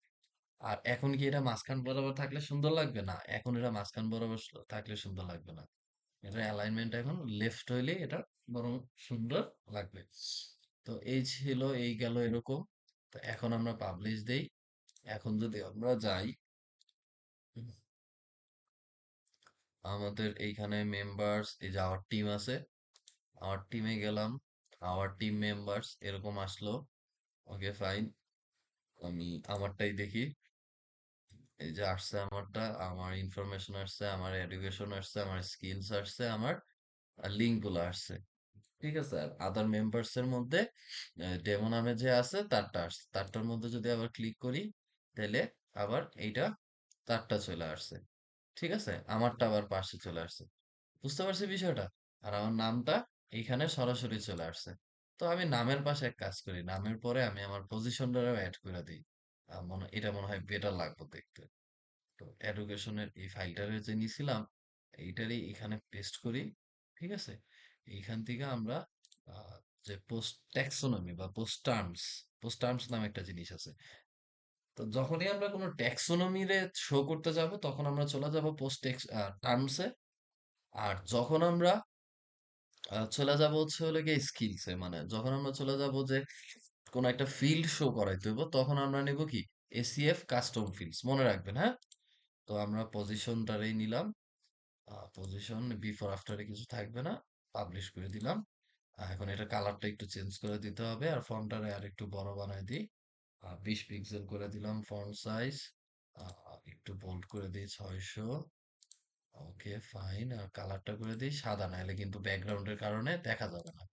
আর এখন কি এটা মাঝখান বরাবর থাকলে সুন্দর লাগবে? না, এখন এটা মাঝখান বরাবর থাকলে সুন্দর লাগবে না। এটা অ্যালাইনমেন্ট এখন লেফট হইলে এটা বরং সুন্দর লাগবে। তো এই ছিল, এই গেল এরকম। তো এখন আমরা পাবলিশ দেই। এখন যদি আমরা যাই আমাদের এইখানে মেম্বার্স, এই যে আওয়ার টিম আছে, আওয়ার টিমে গেলাম, আওয়ার টিম মেম্বার্স এরকম আসলো। ওকে ফাইন, আমি আমারটাই দেখি। এই যে আসছে আমারটা, আমার ইনফরমেশন আসছে, আমার এডুকেশন আসছে, আমার স্কিলস আসছে, আমার লিঙ্ক গুলো আসছে। ঠিক আছে, আর আদার মেম্বার্স এর মধ্যে ডেমো নামে যে আছে তারটা আসছে। তারটার মধ্যে যদি আবার ক্লিক করি তাহলে আবার এইটা তারটা চলে আসছে। ঠিক আছে, আমারটা আবার পাশে চলে আসছে। বুঝতে পারছি বিষয়টা? আর আমার নামটা এইখানে সরাসরি চলে আসছে। তো আমি নামের পাশে এক কাজ করি, নামের পরে আমি আমার পজিশনটাও অ্যাড করে দিই। এটা মনে হয় বেটার লাগবে দেখতে। তো এডুকেশনের এই ফাইলটারে যে নিছিলাম, এইটারই এখানে পেস্ট করি। ঠিক আছে, এইখান থেকে আমরা আহ, যে পোস্ট ট্যাক্সোনমি বা পোস্ট টার্মস নামে একটা জিনিস আছে। তো যখনই আমরা কোনো ট্যাক্সোনমিরে শো করতে যাব তখন আমরা চলে যাব পোস্ট টার্মসে। আর যখন আমরা চলে যাব হচ্ছে হলো গিয়ে স্কিলসে, মানে যখন আমরা চলে যাব যে কোন একটা ফিল্ড শো করাইতে হইব, তখন আমরা নেব কি এসিএফ কাস্টম ফিল্ডস, মনে রাখবেন হ্যাঁ। তো আমরা পজিশনটারেই নিলাম, পজিশন বিফোর আফটারে কিছু থাকবে না, পাবলিশ করে দিলাম। এখন এটা কালারটা একটু চেঞ্জ করে দিতে হবে, আর ফন্টটারে আর একটু বড় বানাই দিই। 20 পিক্সেল করে দিলাম ফন্ট সাইজ, একটু বোল্ড করে দিই 600। ওকে ফাইন, আর কালারটা করে দিই সাদা, নাহলে কিন্তু ব্যাকগ্রাউন্ডের কারণে দেখা যাবে না।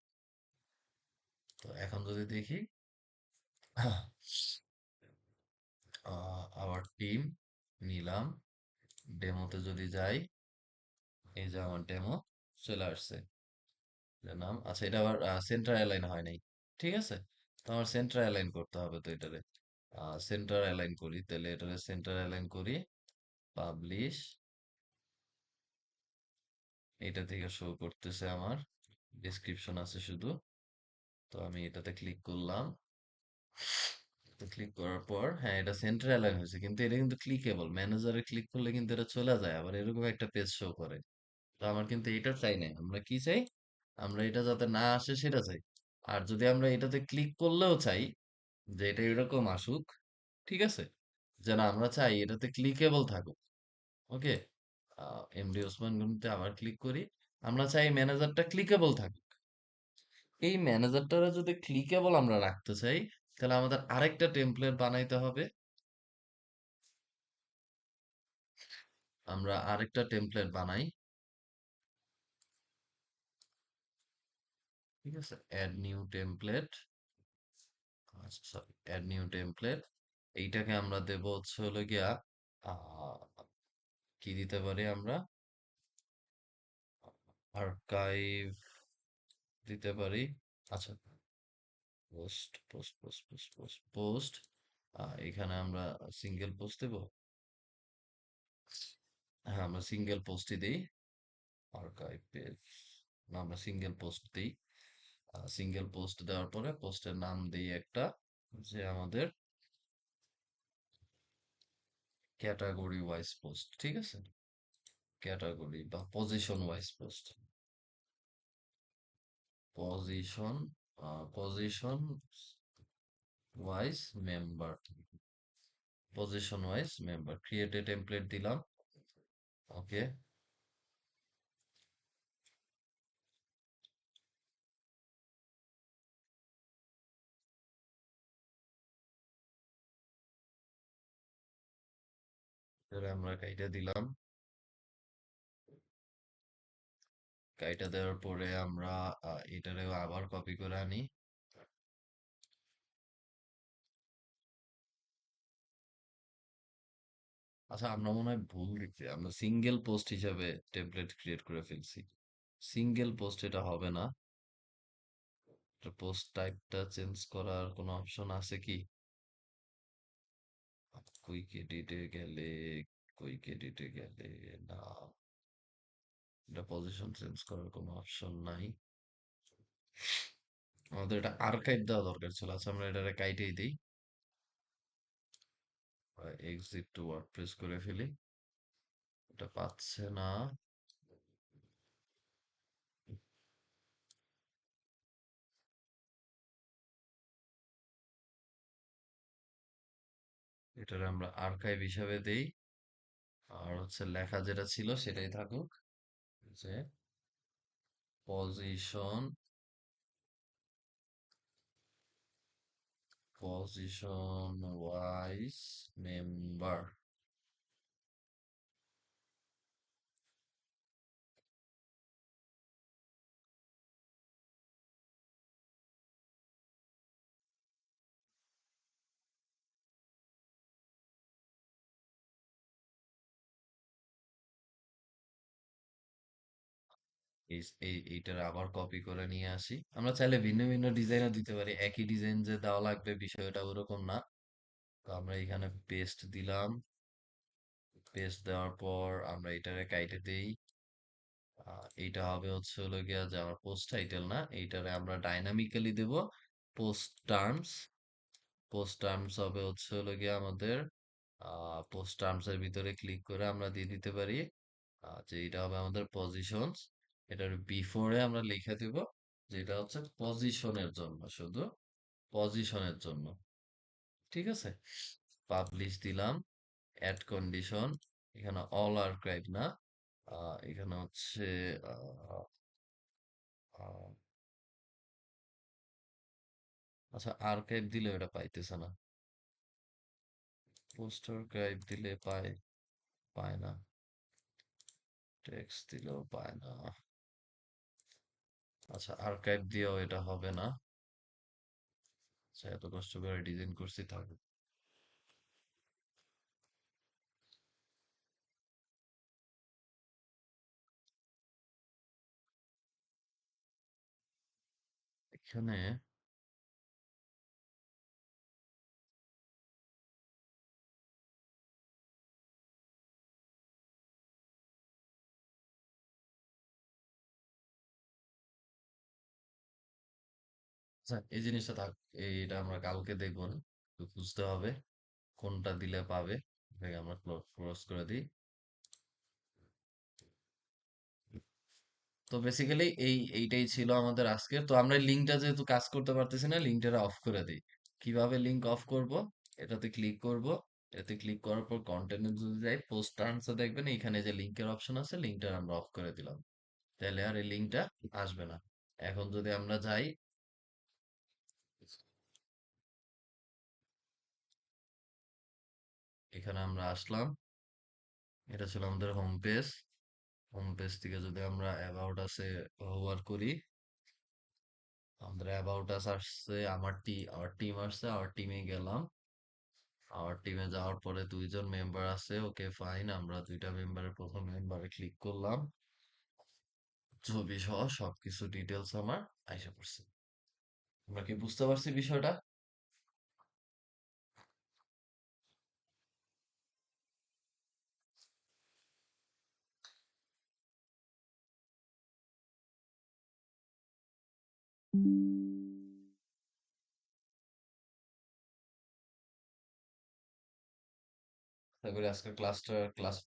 তো এখন যদি দেখি আবার টিম নিলাম, ডেমোতে যদি যাই, এই যে আমার ডেমো চলে আসছে। এটার নাম, আচ্ছা এটা আবার সেন্টার অ্যালাইন হয় নাই। ঠিক আছে, তো আমার সেন্টার অ্যালাইন করতে হবে, তো এটারে সেন্টার অ্যালাইন করি, তাহলে এটারে সেন্টার অ্যালাইন করি, পাবলিশ। এটা থেকে শো করতেছে আমার, ডেসক্রিপশন আছে শুধু। তো আমি এটাতে ক্লিক করলাম, তো ক্লিক করার পর হ্যাঁ এটা সেন্টার অ্যালাইন হয়েছে, কিন্তু এটা কিন্তু ক্লিকেবল, ম্যানেজারে ক্লিক করলে কিন্তু এটা চলে যায়, আবার এরকম একটা পেজ শো করে। তো আমার কিন্তু এটা চাই না, আমরা কি চাই, আমরা এটা যাতে না আসে সেটা চাই। আর যদি আমরা এটাতে ক্লিক করলেও চাই যে এটা এরকম আসুক, ঠিক আছে, যে না আমরা চাই এটাতে ক্লিকেবল থাকুক। ওকে, এমডি ওসমান গনিতে আবার ক্লিক করি, আমরা চাই ম্যানেজারটা ক্লিকেবল থাকুক। এই ম্যানেজারটা যদি ক্লিকেবল আমরা রাখতে চাই, তাহলে আমাদের আরেকটা টেমপ্লেট বানাইতে হবে। আমরা আরেকটা টেমপ্লেট বানাই। ঠিক আছে, অ্যাড নিউ টেমপ্লেট, আচ্ছা সরি, অ্যাড নিউ টেমপ্লেট। এইটাকে আমরা দেব হচ্ছে হলো গিয়া আহ কি দিতে পারি আমরা আর্কাইভ দিতে পারি। আচ্ছা, post post post post post post এখানে আমরা সিঙ্গেল পোস্ট দেব। হ্যাঁ, আমরা সিঙ্গেল পোস্টই দিই। আর্কাইভ পেজ না, আমরা সিঙ্গেল পোস্ট দিই। সিঙ্গেল পোস্ট দেওয়ার পরে পোস্টের নাম দিই একটা, যে আমাদের ক্যাটাগরি ওয়াইজ পোস্ট, ঠিক আছে? ক্যাটাগরি বা position wise post, position position wise member, position wise member create a template দিলাম। ওকে, তাহলে আমরা কাইটা দিলাম। কাইটা দেওয়ার পরে আমরা এটারে আবার কপি করে আনি। আচ্ছা, আমরা মনে হয় ভুল লিখছি, আমরা সিঙ্গেল পোস্ট হিসাবে টেমপ্লেট ক্রিয়েট করে ফেলছি। সিঙ্গেল পোস্ট এটা হবে না। পোস্ট টাইপটা চেঞ্জ করার কোনো অপশন আছে কি? কুইক এডিটে গেলে, কুইক এডিটে গেলে না, এটা পজিশন চেঞ্জ করার কোনো অপশন নাই। আমাদের এটা আর্কাইভ দেওয়া দরকার ছিল। আচ্ছা, আমরা এটা কাইটেই দিই, এক্সিট টু ওয়ার্ডপ্রেস করে ফেলি। এটা পাচ্ছে না। এটার আমরা আর্কাইভ হিসাবে দেই। আর হচ্ছে লেখা যেটা ছিল সেটাই থাকুক, যে পজিশন, পজিশন ওয়াইজ মেম্বার। এইটার আবার কপি করে নিয়ে আসি। আমরা চাইলে ভিন্ন ভিন্ন ডিজাইনও দিতে পারি, একই ডিজাইন যে দেওয়া লাগবে বিষয়টা ওরকম না। তো আমরা এখানে পেস্ট দিলাম। পেস্ট দেওয়ার পর আমরা এটারে কাইটে দেই। এইটা হবে হচ্ছে হলো গিয়া যে আমার পোস্ট টাইটেল না, এইটারে আমরা ডাইনামিক্যালি দেব পোস্ট টার্মস। পোস্ট টার্মস হবে হচ্ছে হলো গিয়া আমাদের পোস্ট টার্মস এর ভিতরে ক্লিক করে আমরা দিয়ে দিতে পারি যে এটা হবে আমাদের পজিশনস। এটার বিফোরে আমরা লিখে দিব যে এটা হচ্ছে পজিশনের জন্য, শুধু পজিশনের জন্য, ঠিক আছে? পাবলিশ দিলাম। অ্যাড কন্ডিশন, এখানে অল আর্কাইভ না, এখানে হচ্ছে আহ, আহ, আচ্ছা, আর্কাইভ দিলে এটা পাইতেছে না। পোস্ট আর্কাইভ দিলে পায়, পায় না। টেক্সট দিলেও পায় না। আচ্ছা, আর্কাইভ দিয়েও এটা হবে না। আচ্ছা, এত কষ্ট করে ডিজাইন করছি, থাকুক। এখানে আচ্ছা, এই জিনিসটা থাক, এইটা আমরা কালকে দেখবো না, একটু খুঁজতে হবে কোনটা দিলে পাবে। এটাকে আমরা ক্লোজ করে দিই। তো বেসিক্যালি এইটাই ছিল আমাদের আজকের। তো আমরা লিঙ্কটা যেহেতু কাজ করতে পারতেছি না, লিঙ্কটা অফ করে দিই। কিভাবে লিঙ্ক অফ করব? এটাতে ক্লিক করব। এতে ক্লিক করার পর কন্টেন্টে যদি যাই, পোস্ট টার্মসে দেখবেন এখানে যে লিঙ্কের অপশন আছে, লিঙ্কটা আমরা অফ করে দিলাম। তাহলে আর এই লিঙ্কটা আসবে না। এখন যদি আমরা যাই, এখানে আমরা আসলাম, এটা ছিল আমাদের হোম পেজ। হোম পেজ থেকে যদি আমরা অ্যাবাউট আসে হোভার করি, আমাদের অ্যাবাউট আস আসছে, আমার টিম আসছে, আমার টিমে গেলাম। আমার টিমে যাওয়ার পরে 2 জন মেম্বার আছে, ওকে ফাইন, আমরা 2টা মেম্বারের প্রথম মেম্বারে ক্লিক করলাম, ছবি সহ সবকিছু ডিটেলস আমার আইসা পড়ছে। আমরা কি বুঝতে পারছি বিষয়টা? আশা করি আজকের ক্লাস